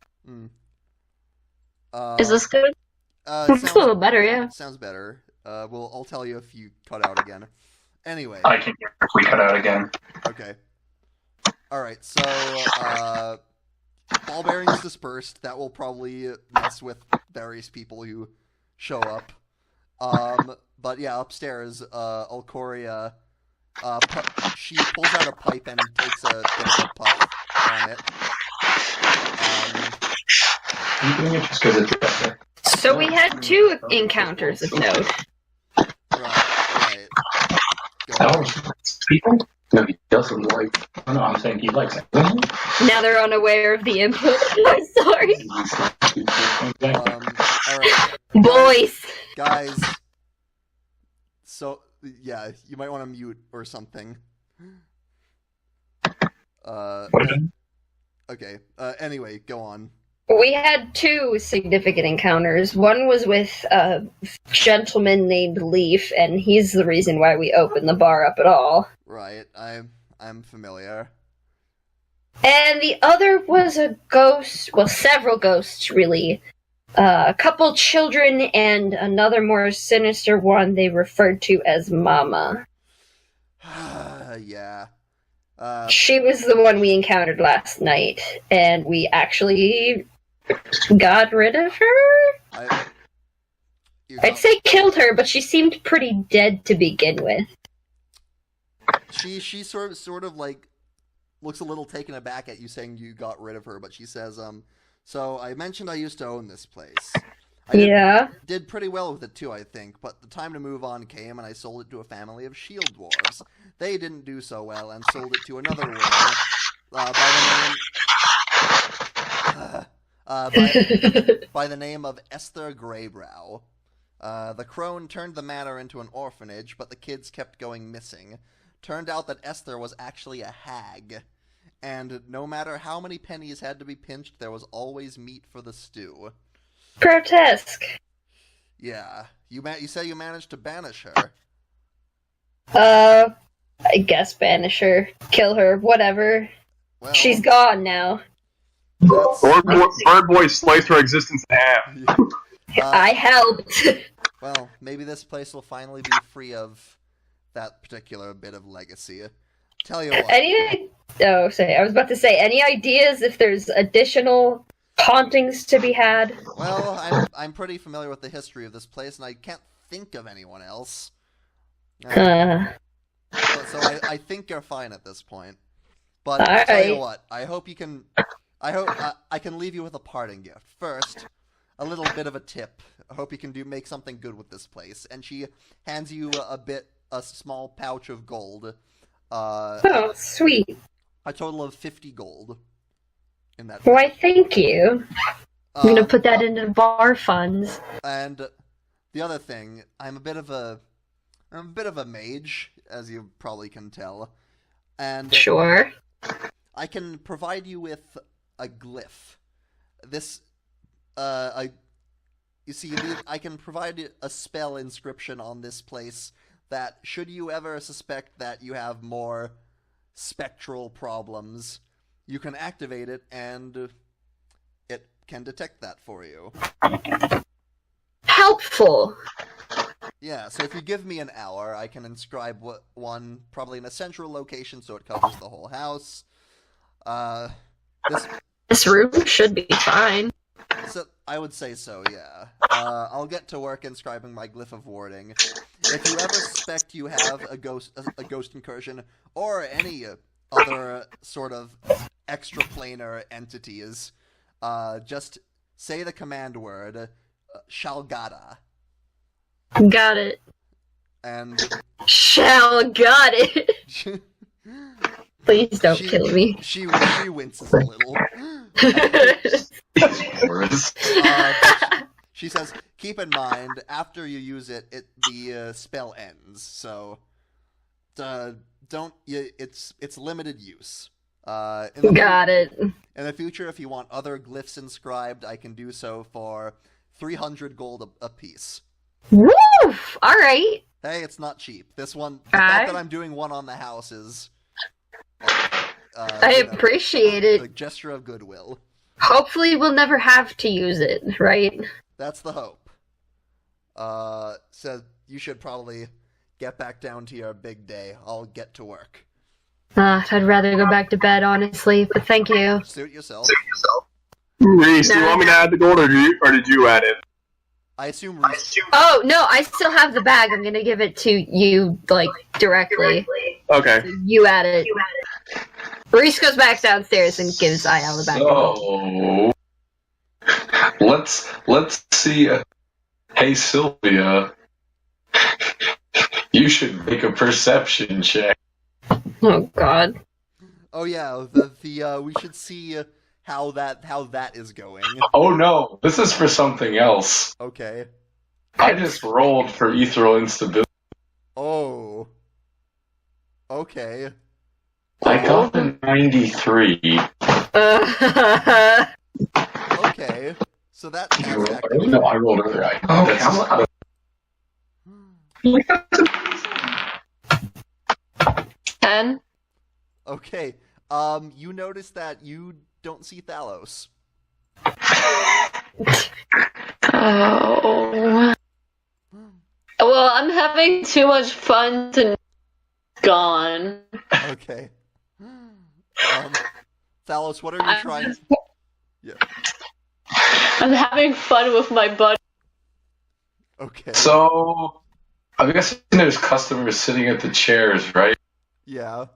Is this good? It's a little better, yeah. Sounds better. I'll tell you if you cut out again. Anyway. I can hear if we cut out again. Okay. Alright, so, ball bearings dispersed. That will probably mess with various people who show up. But yeah, upstairs, Alcoria, she pulls out a pipe and takes a bit of a puff on it. I'm doing it just because it's better. So we had 2 encounters of note. Right. People? No, he doesn't like... No, I'm saying he likes it. Now they're unaware of the input. I'm sorry. Alright. Boys. Guys. So, yeah, you might want to mute or something. Okay. Anyway, go on. We had 2 significant encounters. One was with a gentleman named Leaf, and he's the reason why we opened the bar up at all. Right, I'm familiar. And the other was a ghost, well, several ghosts, really. A couple children and another more sinister one they referred to as Mama. Yeah. She was the one we encountered last night, and we actually got rid of her? I'd say killed her, but she seemed pretty dead to begin with. She sort of like looks a little taken aback at you saying you got rid of her, but she says, so I mentioned I used to own this place. I did pretty well with it too, I think, but the time to move on came and I sold it to a family of shield dwarves. They didn't do so well and sold it to another woman by the name of Esther Greybrow. The crone turned the manor into an orphanage, but the kids kept going missing. Turned out that Esther was actually a hag, and no matter how many pennies had to be pinched, there was always meat for the stew. Grotesque. Yeah. You say you managed to banish her. I guess banish her, kill her, whatever. Well, she's gone now. Bird Boy sliced her existence in half. I helped. Well, maybe this place will finally be free of that particular bit of legacy. Tell you what. Oh, say I was about to say, any ideas if there's additional hauntings to be had? Well, I'm pretty familiar with the history of this place, and I can't think of anyone else. So I think you're fine at this point. But I'll tell you what, I hope you can. I hope I can leave you with a parting gift. First, a little bit of a tip. I hope you can make something good with this place. And she hands you a small pouch of gold. Oh, sweet. A total of 50 gold. In that. Why, thank you. I'm gonna put that into bar funds. And the other thing, I'm a bit of a mage, as you probably can tell. And sure. I can provide you with a glyph. I can provide a spell inscription on this place that, should you ever suspect that you have more spectral problems, you can activate it and it can detect that for you. Helpful. Yeah, so if you give me an hour, I can inscribe one, probably in a central location so it covers the whole house. This room should be fine. So I would say so, yeah. I'll get to work inscribing my glyph of warding. If you ever suspect you have a ghost incursion, or any other sort of extraplanar entities, just say the command word, Shalgada. Got it. And got it. Please don't kill me. She winces a little. She says, "Keep in mind, after you use it, the spell ends. So, it's limited use. Got it. In the future, if you want other glyphs inscribed, I can do so for 300 gold a piece." Woo! All right. Hey, it's not cheap. This one, the fact that I'm doing one on the house is. I appreciate it. A gesture of goodwill. Hopefully, we'll never have to use it, right? That's the hope. So you should probably get back down to your big day. I'll get to work. I'd rather go back to bed, honestly, but thank you. Suit yourself. Reese, do you want me to add the gold, or did you add it? I assume Reese. Oh, no, I still have the bag. I'm gonna give it to you, directly. Okay. So you add it. Reese goes back downstairs and gives Ayala the bag. So, let's see. Hey, Sylvia. You should make a perception check. Oh, God. Oh, yeah, we should see how that is going. Oh no, this is for something else. Okay. I just rolled for ethereal instability. Oh. Okay. I got a 93. Okay. So that's actually... No, I rolled earlier. Ten. Okay. You notice that you don't see Thalos. Oh. Well, I'm having too much fun to gone. Okay. Thalos, what are you trying? Yeah. I'm having fun with my buddy. Okay. So, I'm guessing there's customers sitting at the chairs, right? Yeah.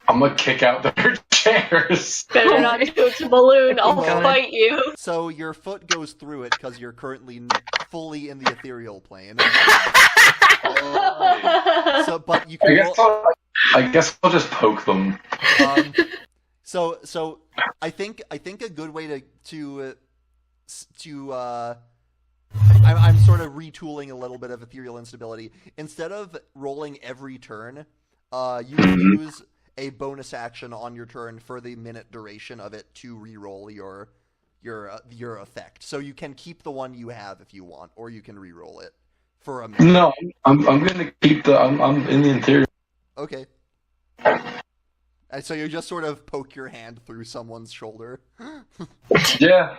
I'm gonna kick out their chairs. Better not do it to Balloon. I'll fight you. So your foot goes through it because you're currently fully in the ethereal plane. So, but you can. I guess I'll just poke them. So I think a good way to I'm sort of retooling a little bit of ethereal instability. Instead of rolling every turn, you can use a bonus action on your turn for the minute duration of it to re-roll your effect. So you can keep the one you have if you want, or you can re-roll it for a minute. No, I'm gonna keep I'm in the interior. Okay. And so you just sort of poke your hand through someone's shoulder. Yeah.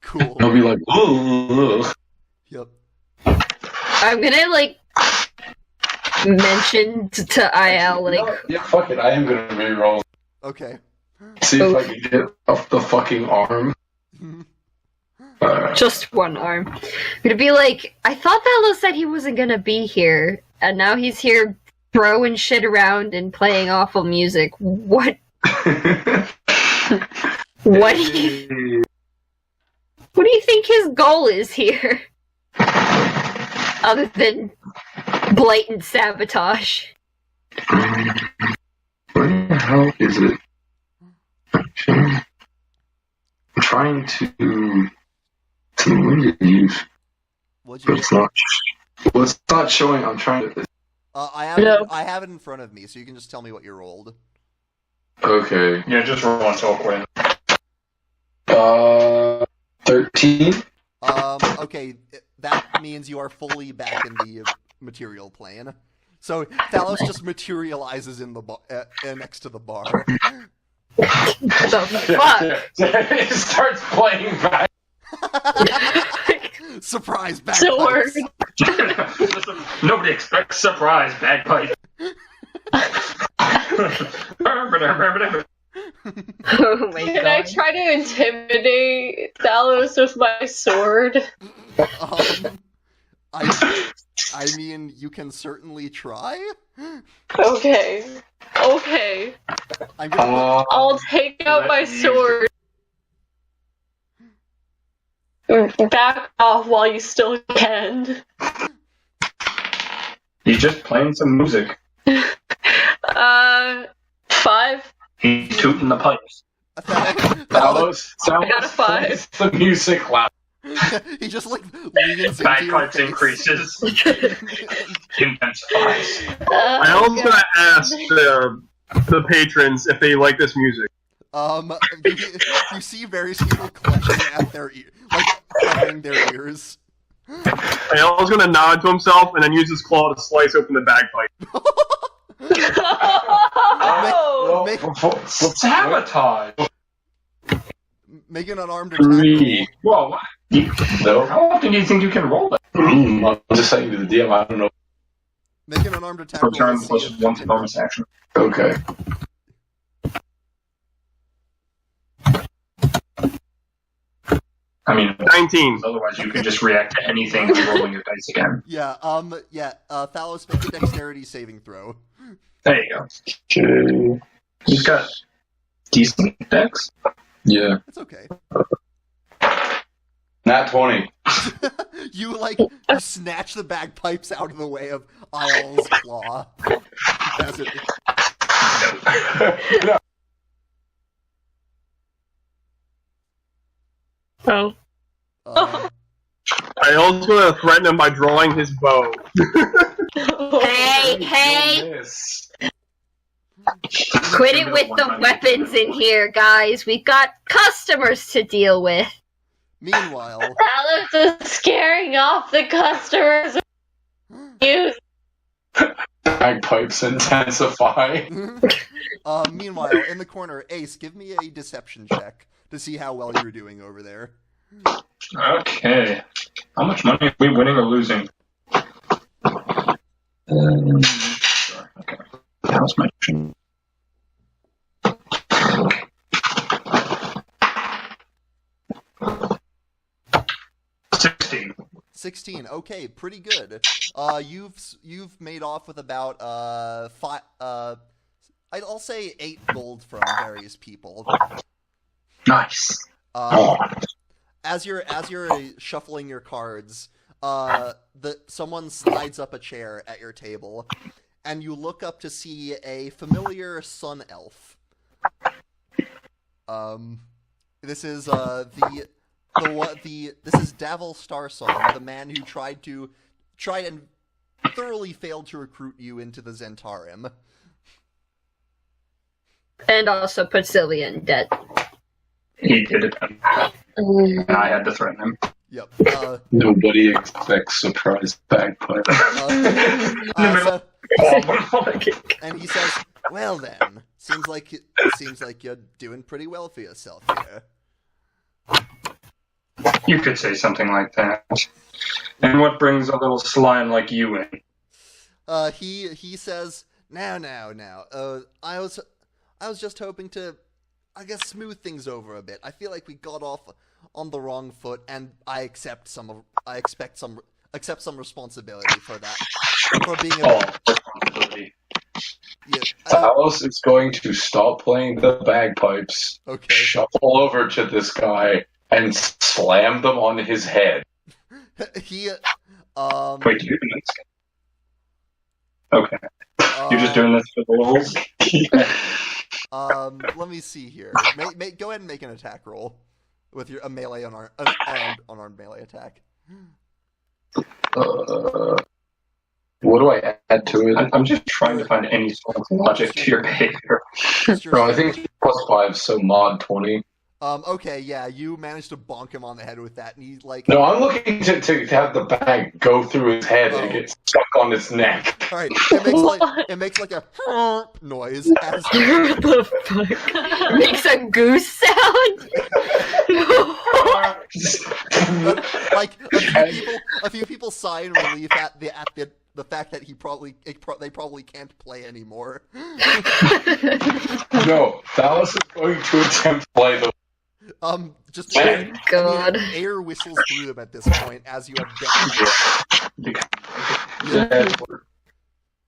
Cool. I'll be like, ooh. Yep. I'm gonna mention to IL, like... Yeah, fuck it, I am gonna reroll. Okay. See if I can get off the fucking arm. Just one arm. I'm gonna be like, I thought Thalos said he wasn't gonna be here, and now he's here throwing shit around and playing awful music. What? What do you think his goal is here? Other than blatant sabotage. Where the hell is it? I'm trying to use. What'd you It's not. Well, it's not showing. I'm trying to. I have it in front of me, so you can just tell me what you rolled. Okay. Yeah, just roll on Tolkien. 13. Okay, that means you are fully back in the material plane. So Thalos just materializes in the next to the bar. The fuck? It starts playing back. Surprise bagpipes. Sword. Nobody expects surprise bagpipe. Oh my Can I god. try to intimidate Thalos with my sword? I mean, you can certainly try. Okay. Okay. I'm gonna I'll take out my sword. Back off while you still can. He's just playing some music. 5? He's tooting the pipes. Thalos, I got a 5. The music loud. he just like leans into your Bagpipes face. increases. Intensifies. I was gonna ask the patrons if they like this music. You see various people clutching at their covering their ears. I was gonna nod to himself and then use his claw to slice open the bagpipe. Oh! Sabotage! Make an unarmed attack. Three. Whoa, what? No. How often do you think you can roll that? I'm just saying to the DM. I don't know. Make an unarmed attack. roll Return to plus see if one you can- bonus action. Okay. I mean, 19. otherwise you could just react to anything by rolling your dice again. Yeah. Thalos, make a dexterity saving throw. There you go. Okay. He's got decent decks. Yeah. It's okay. Nat 20. you snatch the bagpipes out of the way of Isle's claw. As it, Oh. I was gonna threaten him by drawing his bow. Hey! Quit it with the weapons in here, guys. We've got customers to deal with. meanwhile, Thalos is scaring off the customers. You. Bagpipes intensify. meanwhile, in the corner, Ace, give me a deception check to see how well you're doing over there. Okay. How much money are we winning or losing? Sure. Okay. How's my 16. 16. Okay, pretty good. You've made off with about I'll say 8 gold from various people. Nice. As you're shuffling your cards, someone slides up a chair at your table, and you look up to see a familiar sun elf. This is this is Davil Starsong, the man who tried and thoroughly failed to recruit you into the Zentarim. And also put Sylvia in debt. He did it. And I had to threaten him. Yep. Nobody expects surprise bagpipe. And he says, "Well then, seems like you're doing pretty well for yourself here." You could say something like that. And what brings a little slime like you in? He says, now. I was just hoping to, I guess, smooth things over a bit. I feel like we got off on the wrong foot, and I expect some responsibility for that. For being responsibility. Yeah, Talos is going to stop playing the bagpipes, shuffle over to this guy, and slam them on his head. Wait, you doing this? Okay. You're just doing this for the lulz? Let me see here. Go ahead and make an attack roll with your melee unarmed melee attack. What do I add to it? I'm just trying to find any sort of logic to your behavior. No, I think +5, so mod 20. Okay, yeah, you managed to bonk him on the head with that, and he's like... No, I'm looking to have the bag go through his head and get stuck on his neck. Alright, it makes like a noise as... What the fuck? It makes a goose sound? Like, a few people sigh in relief at the fact that they probably can't play anymore. No, Thalos is going to attempt to play the... Just God. Air whistles through them at this point as you have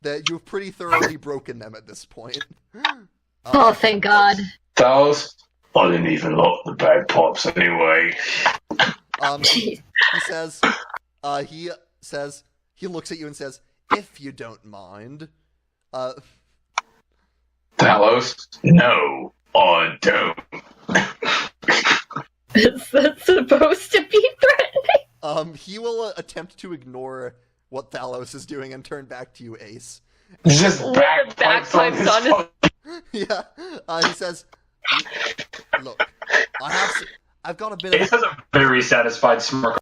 that you've pretty thoroughly broken them at this point. Oh, thank God. Thalos, I didn't even lock the bagpipes anyway. He he looks at you and says, "If you don't mind." Talos, no, I don't. Is that supposed to be threatening? He will attempt to ignore what Thalos is doing and turn back to you, Ace. Just bagpipes on his phone. Yeah. He says, "Look, I've got a bit of..." Ace has a very satisfied smirk.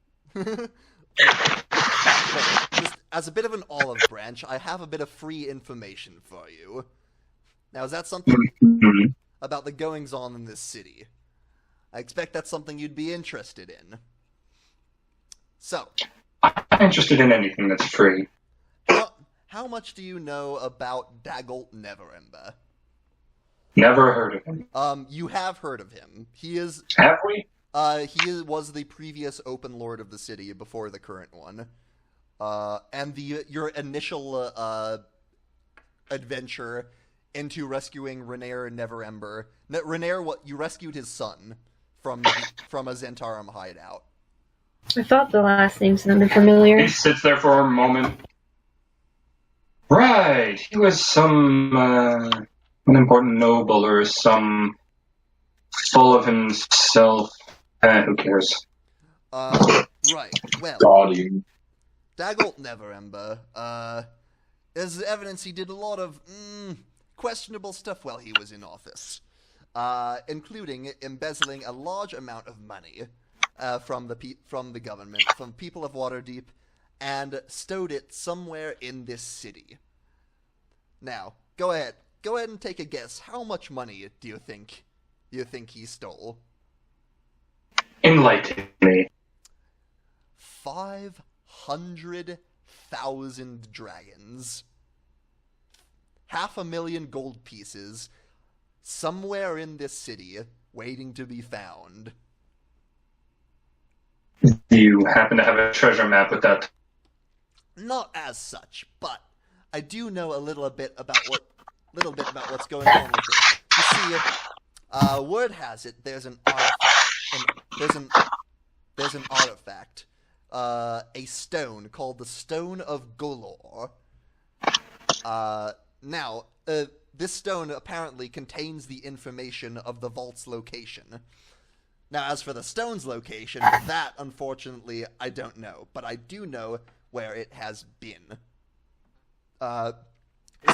Just as a bit of an olive branch, I have a bit of free information for you. Now, is that something about the goings-on in this city? I expect that's something you'd be interested in. So, I'm interested in anything that's free. How much do you know about Dagult Neverember? Never heard of him. You have heard of him. He is... Have we? He was the previous Open Lord of the city before the current one. And your initial adventure into rescuing Renaer Neverember. Renaer, you rescued his son from a Zentarum hideout. I thought the last name sounded familiar. He sits there for a moment. Right, he was some unimportant noble or some full of himself. Who cares? Right, well... Dagult Neverember, there's evidence he did a lot of, questionable stuff while he was in office. Including embezzling a large amount of money, from the government, from people of Waterdeep, and stowed it somewhere in this city. Now, go ahead and take a guess. How much money do you think he stole? Enlighten me. 500,000 dragons. 500,000 gold pieces, somewhere in this city, waiting to be found. Do you happen to have a treasure map with that? Not as such, but I do know a little bit about what's going on with it. You see, word has it there's an artifact, a stone called the Stone of Golor. Now, this stone apparently contains the information of the vault's location. Now, as for the stone's location, that, unfortunately, I don't know. But I do know where it has been. You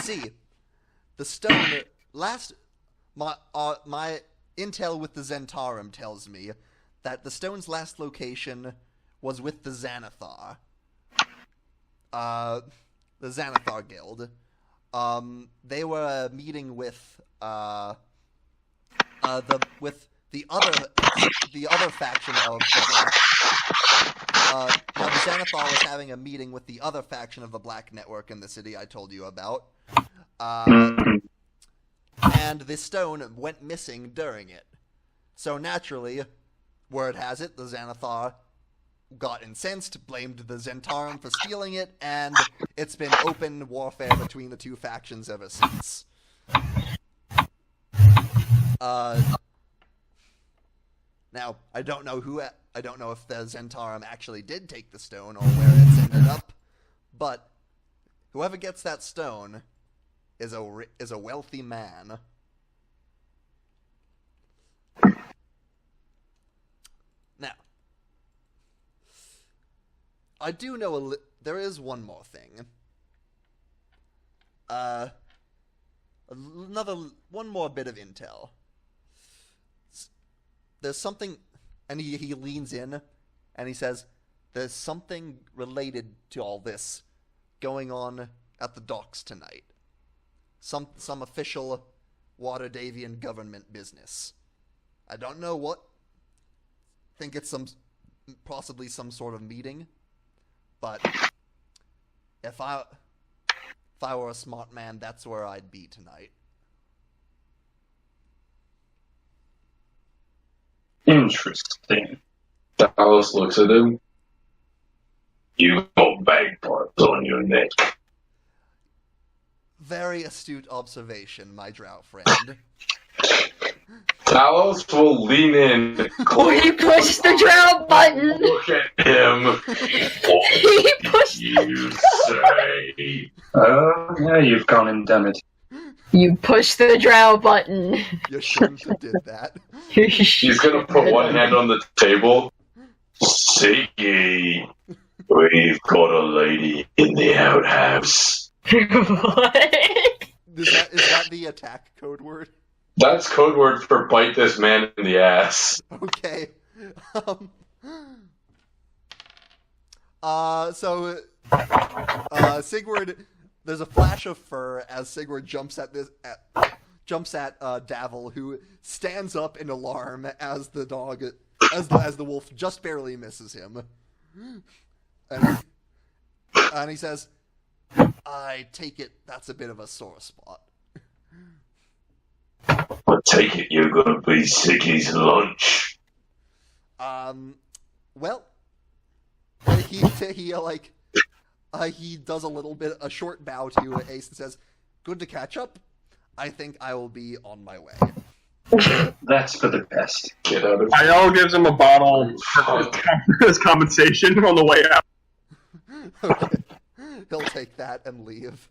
see, the stone... My intel with the Zentarum tells me that the stone's last location was with the Xanathar. The Xanathar Guild. They were meeting with the other faction of now the Xanathar was having a meeting with the other faction of the Black Network in the city I told you about. And the stone went missing during it. So naturally, word has it, the Xanathar got incensed, blamed the Zentarum for stealing it, and it's been open warfare between the two factions ever since. Now, I don't know if the Zentarum actually did take the stone or where it's ended up, but whoever gets that stone is a wealthy man. Now, I do know there is one more thing. One more bit of intel. There's something, and he leans in, and he says, there's something related to all this going on at the docks tonight. Some official Waterdavian government business. I don't know what. Think it's possibly some sort of meeting, but if I were a smart man, that's where I'd be tonight. Interesting. Dallas looks at him. You got bagpipes on your neck. Very astute observation, my drow friend. Dallas will lean in. He pushed the drow button. Look at him. He pushed. You say? Yeah, you've gone and done it. You pushed the drow button. You shouldn't have did that. He's gonna put one hand on the table. See, we've got a lady in the outhouse. What? Is that the attack code word? That's code word for bite this man in the ass. Okay. Sigurd, there's a flash of fur as Sigurd jumps at Davil, who stands up in alarm as the wolf just barely misses him, and he says, "I take it that's a bit of a sore spot." I take it you're gonna be Siggy's lunch. Well, he does a short bow to Ace and says, "Good to catch up. I think I will be on my way." That's for the best. Get out of Ayala gives him a bottle as compensation on the way out. Okay. He'll take that and leave.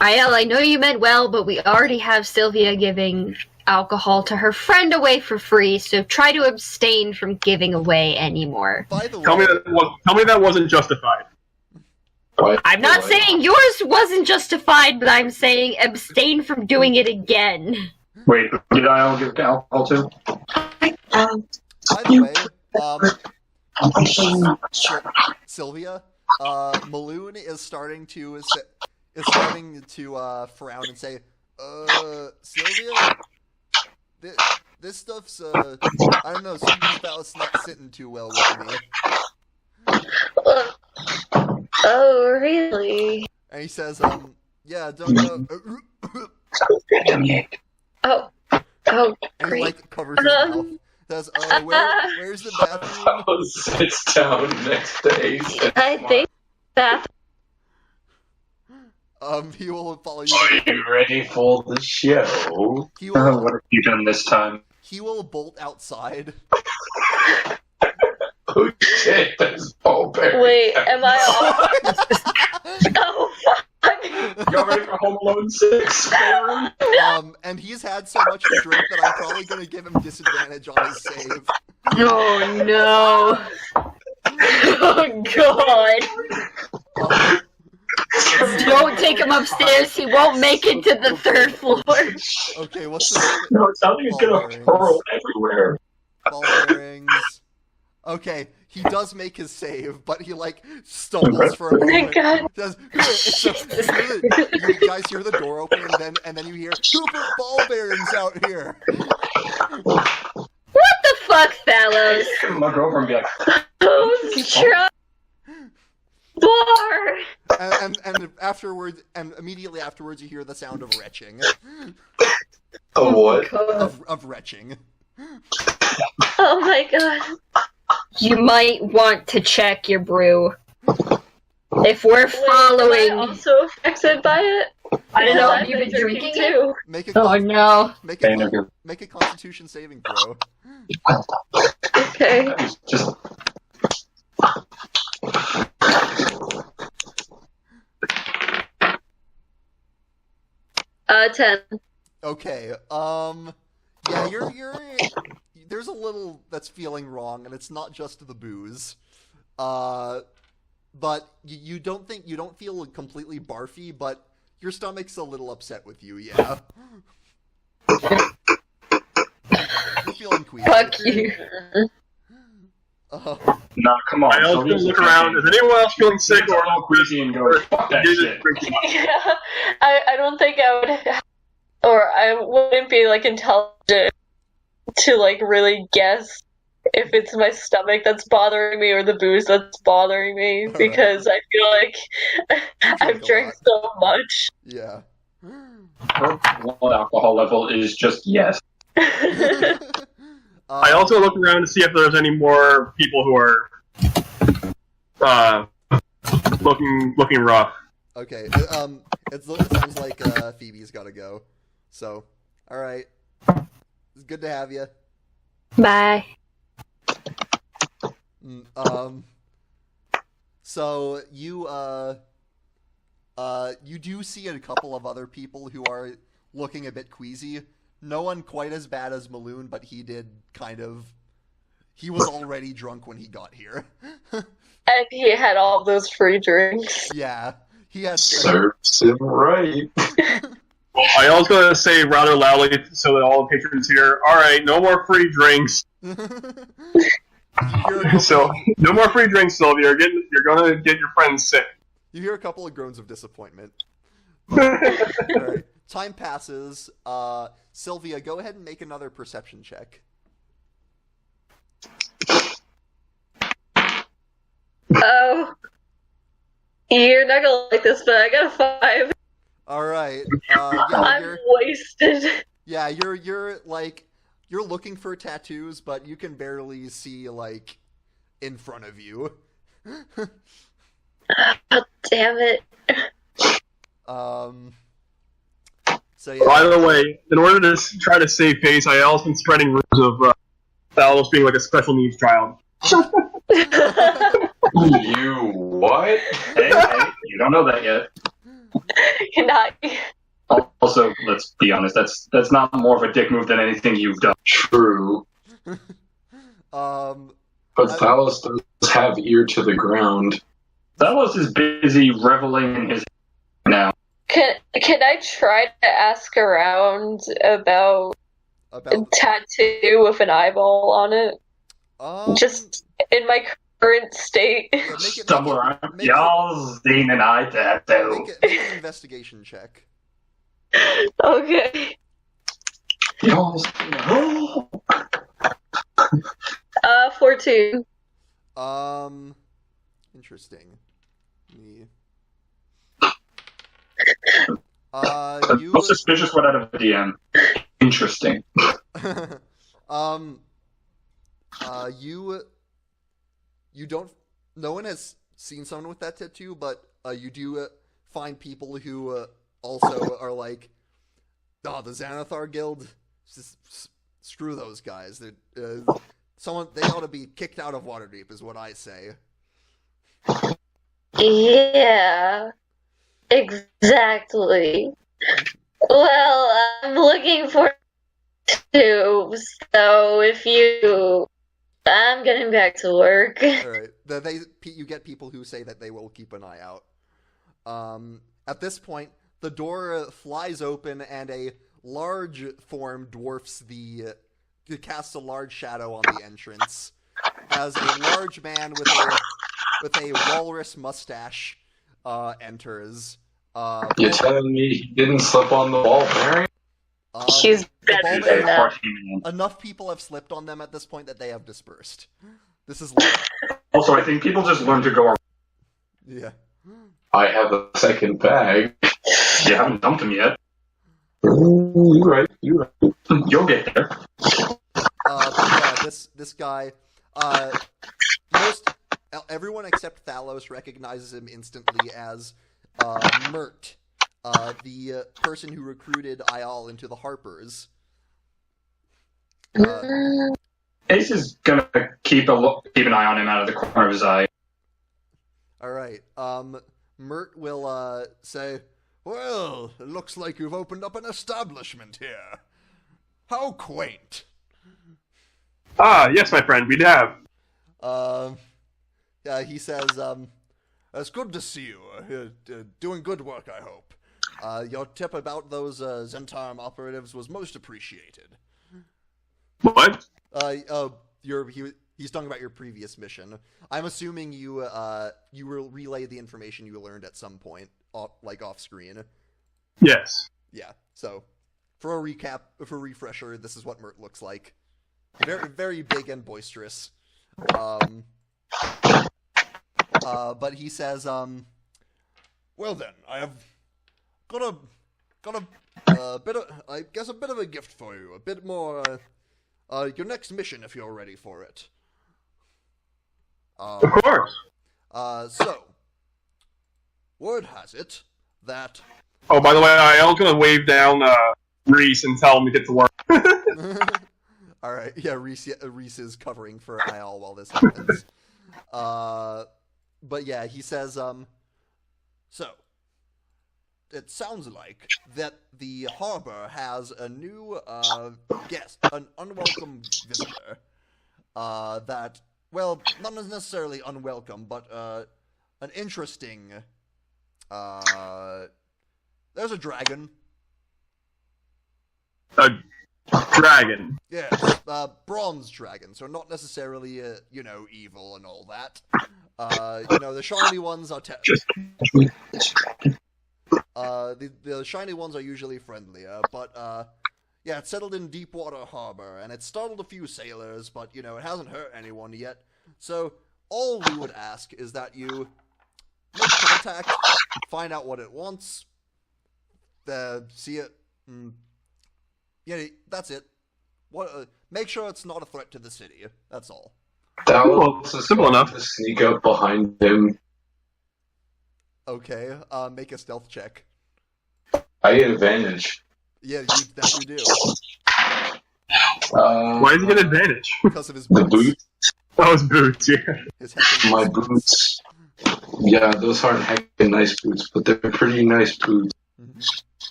Ayala, I know you meant well, but we already have Sylvia giving alcohol to her friend away for free, so try to abstain from giving away anymore. By the way, Tell me that wasn't justified. I'm not saying yours wasn't justified, but I'm saying abstain from doing it again. Wait, did I all give alcohol too? by the way, Sylvia, Maloon is starting to frown and say, Sylvia, this stuff's I don't know, something about it's not sitting too well with me. Oh, really? And he says, yeah, don't know. Oh, And he, great. covers his mouth. Says, where's the bathroom? Sits down next to Ace. I think that. He will follow you. Are you ready for the show? He will, What have you done this time? he will bolt outside. Oh shit, that's Ballberry. Wait, am I off? Oh, fuck. You ready for Home Alone 6, Baron? And he's had so much to drink that I'm probably going to give him disadvantage on his save. Oh no! Oh god! Don't take him upstairs, he won't make it to the third floor. Okay, what's the... No, it sounds like he's gonna hurl everywhere. Ball bearings. Okay, he does make his save, but he, stumbles for a Oh my moment. god. Does, you guys hear the door open, and then you hear, who put ball bearings out here? What the fuck, fellows? My girlfriend be like, Try more. And afterwards, and immediately afterwards, you hear the sound of retching. Oh, what? Of retching. Oh my god. You might want to check your brew. If we're Am following... I also affected by it? I don't know, I've have you been been drinking too. Make a Oh no. make Okay, a no good. make a Constitution saving throw. Okay. Just 10. Okay. Yeah, you're. There's a little that's feeling wrong, and it's not just the booze. But you don't feel completely barfy, but your stomach's a little upset with you. Yeah. You're feeling queasy. Fuck you. nah, come on. I also look around. Is anyone else feeling sick or all queasy and go, fuck that shit. Yeah. I don't think I would, or I wouldn't be like intelligent to like really guess if it's my stomach that's bothering me or the booze that's bothering me, because I feel like I've drank so much. Yeah. Her blood alcohol level is just yes. I also look around to see if there's any more people who are looking rough. Okay. It sounds like Phoebe's got to go. So, all right. It's good to have you. Bye. So you you do see a couple of other people who are looking a bit queasy. No one quite as bad as Maloon, but he was already drunk when he got here. And he had all those free drinks. Yeah, he has. Serves him right. I also gotta say rather loudly so that all the patrons hear, alright, no more free drinks. So, no more free drinks, Sylvia. You're gonna get your friends sick. You hear a couple of groans of disappointment. Alright. Time passes. Sylvia, go ahead and make another perception check. Oh. You're not gonna like this, but I got a 5. Alright. I'm wasted. Yeah, you're looking for tattoos, but you can barely see like in front of you. Oh, damn it. So yeah. By the way, in order to try to save face, I also been spreading rumors of Thalos being like a special needs child. You what? Hey, you don't know that yet. You're not. Also, let's be honest, that's not more of a dick move than anything you've done. True. But Thalos does have ear to the ground. Thalos is busy reveling in his now. Can I try to ask around about a tattoo with an eyeball on it? Just in my current state. Yeah, Somewhere y'all seen an eye tattoo. Make an investigation check. Okay. Y'all 14. Interesting. You Most suspicious one out of the DM. Interesting. You don't. No one has seen someone with that tattoo, but you do find people who also are like, "Oh, the Xanathar Guild. Just screw those guys. They ought to be kicked out of Waterdeep," is what I say. Yeah. Exactly. Well, I'm looking for two, so I'm getting back to work. Alright. You get people who say that they will keep an eye out. At this point, the door flies open and a large form casts a large shadow on the entrance. As a large man with a walrus mustache enters. You're telling me he didn't slip on the ball bearing? She's better than that. Enough people have slipped on them at this point that they have dispersed. This is late. Also, I think people just learn to go. Yeah. I have a second bag. You haven't dumped them yet. You're right. You'll get there. But yeah, this guy, everyone except Thalos recognizes him instantly as Mert, the person who recruited Ayal into the Harpers. Ace is gonna keep an eye on him out of the corner of his eye. All right. Mert will say, "Well, it looks like you've opened up an establishment here. How quaint." Ah, yes, my friend, we have. Yeah, he says, "It's good to see you. Doing good work, I hope. Your tip about those Zentarum operatives was most appreciated." What? He's talking about your previous mission. I'm assuming you will relay the information you learned at some point, off screen. Yes. Yeah. So, for a refresher, this is what Mert looks like. Very, very big and boisterous. But he says, "Well then, I have got a bit of, I guess, a bit of a gift for you. A bit more, your next mission, if you're ready for it." Of course. So, word has it that... Oh, by the way, I was going to wave down Reese and tell him to get to work. All right, yeah, Reese is covering for Ayal while this happens. But yeah, he says, so, it sounds like that the harbor has a new guest, an unwelcome visitor, that, well, not necessarily unwelcome, but an interesting, there's a dragon. A dragon. Yes, bronze dragon, so not necessarily, evil and all that. The shiny ones are the shiny ones are usually friendlier, but yeah, it's settled in Deepwater Harbor, and it's startled a few sailors, but it hasn't hurt anyone yet. So all we would ask is that you make contact, find out what it wants, see it. Yeah, that's it. Make sure it's not a threat to the city. That's all. That Well, was simple enough. To sneak up behind him. Okay, make a stealth check. I get advantage. Yeah, that you do. Why does he get advantage? Because of his The boots. boots. Oh, his boots, yeah. His heckin' My boots. Yeah, those aren't heckin' nice boots, but they're pretty nice boots.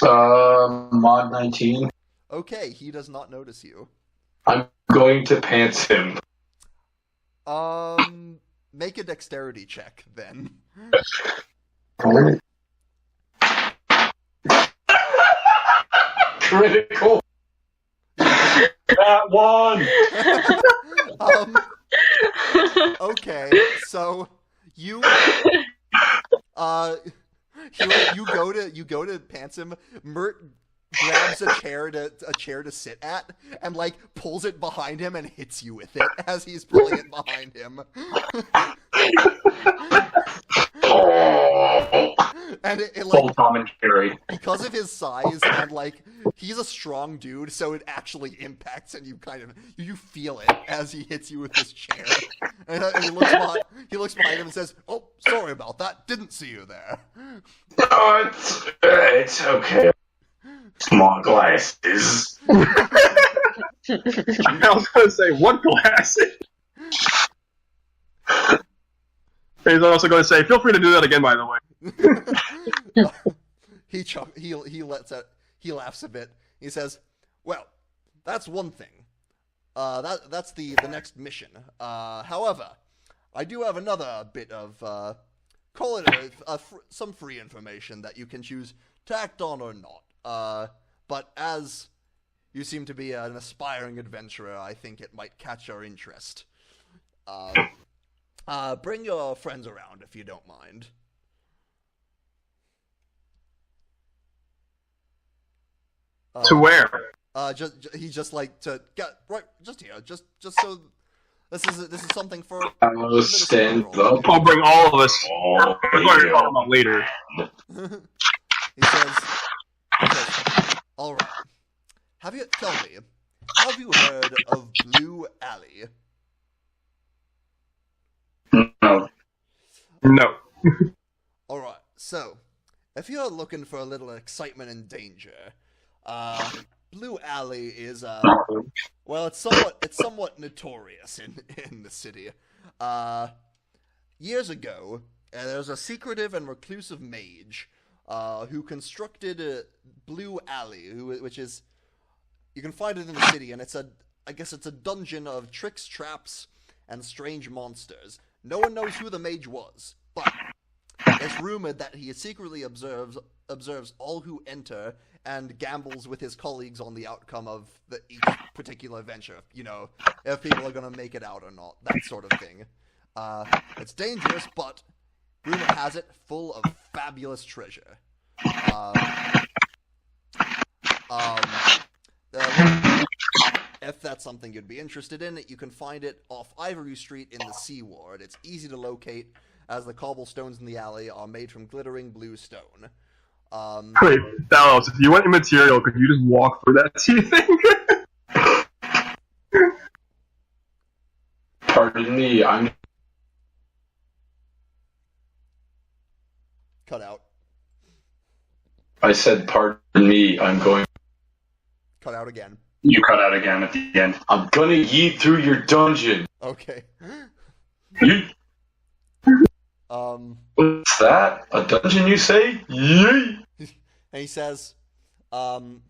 Mod 19. Okay, he does not notice you. I'm going to pants him. Make a dexterity check, then. Critical. That one! Okay, so you go to pants him. Mert grabs a chair to sit at and pulls it behind him and hits you with it as he's pulling it behind him. And it Full Tom and Jerry. because of his size and he's a strong dude, so it actually impacts, and you feel it as he hits you with this chair. And he looks behind him and says, "Oh, sorry about that. Didn't see you there." Oh, it's okay. Small glasses. I was going to say, what glasses? He's also going to say, feel free to do that again, by the way. He laughs a bit. He says, "Well, that's one thing. That's the next mission. However, I do have another bit of call it some free information that you can choose to act on or not. But as you seem to be an aspiring adventurer, I think it might catch your interest. Bring your friends around if you don't mind." To where? He just to get right just here, just so This is something for. Stand up. I'll bring all of us. Oh, We're going to talk about later. He says, all right. Tell me, have you heard of Blue Alley? No. No. All right. So, if you're looking for a little excitement and danger, Blue Alley is well, it's somewhat notorious in the city. Years ago, there was a secretive and reclusive mage who constructed Blue Alley, which is, you can find it in the city, and I guess it's a dungeon of tricks, traps, and strange monsters. No one knows who the mage was, but it's rumored that he secretly observes all who enter and gambles with his colleagues on the outcome of each particular venture. You know, if people are going to make it out or not, that sort of thing. It's dangerous, but rumor has it full of fabulous treasure. If that's something you'd be interested in, you can find it off Ivory Street in the Sea Ward. It's easy to locate, as the cobblestones in the alley are made from glittering blue stone. Wait, Dallas, if you want immaterial, could you just walk through that, do you think? Pardon me, I'm... Cut out. I said, pardon me, I'm going... Cut out again. You cut out again at the end. I'm gonna yeet through your dungeon. Okay. Yeet. What's that? A dungeon, you say? Yeet. And he says, and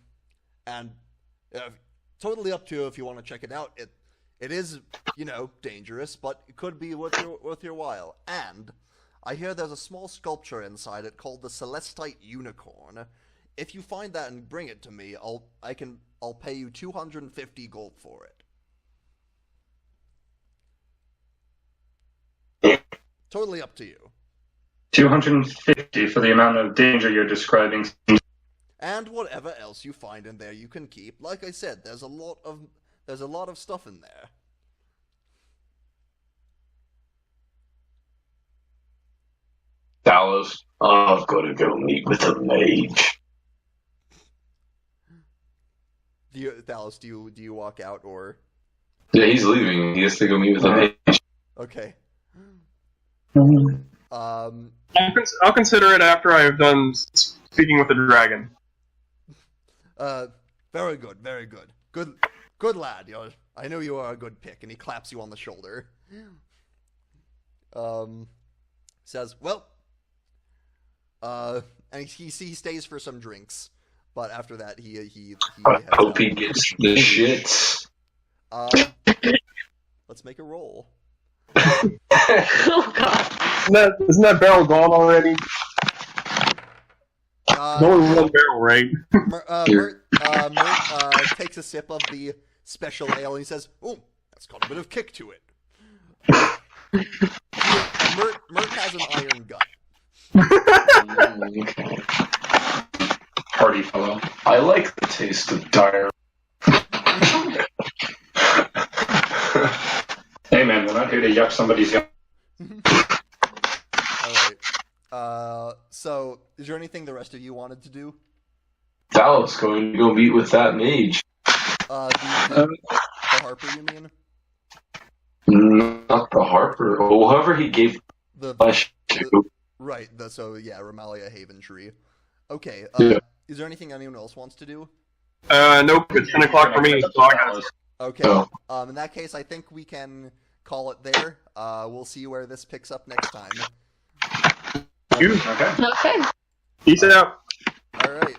totally up to you if you want to check it out. It is, dangerous, but it could be worth your while. And I hear there's a small sculpture inside it called the Celestite Unicorn. If you find that and bring it to me, I'll pay you 250 gold for it. Totally up to you. 250 for the amount of danger you're describing. And whatever else you find in there, you can keep. Like I said, there's a lot of stuff in there. Dallas, I've got to go meet with a mage. Dallas, do you walk out or? Yeah, he's leaving. He has to go meet with a mage. Okay. I'll consider it after I've done speaking with the dragon. Very good, very good. Good lad. I know you are a good pick, and he claps you on the shoulder. Says, well, and he stays for some drinks, but after that he I hope he gets the shits. Let's make a roll. Oh god. Isn't that barrel gone already? There's only one barrel, right? Mert takes a sip of the special ale and he says, "Oh, that's got a bit of kick to it." Mert has an iron gut. Party fellow. I like the taste of dire. Hey man, we're not here to yuck somebody's yum. Alright. So, is there anything the rest of you wanted to do? Dallas going to go meet with that mage. The Harper, you mean? Not the Harper. Whoever he gave the flesh to. Right, Ramalia Haven Tree. Okay, yeah. Is there anything anyone else wants to do? Nope, it's 10 o'clock for me, so I gotta... Okay, in that case, I think we can call it there. We'll see where this picks up next time. Okay. Okay. Peace out. Alright.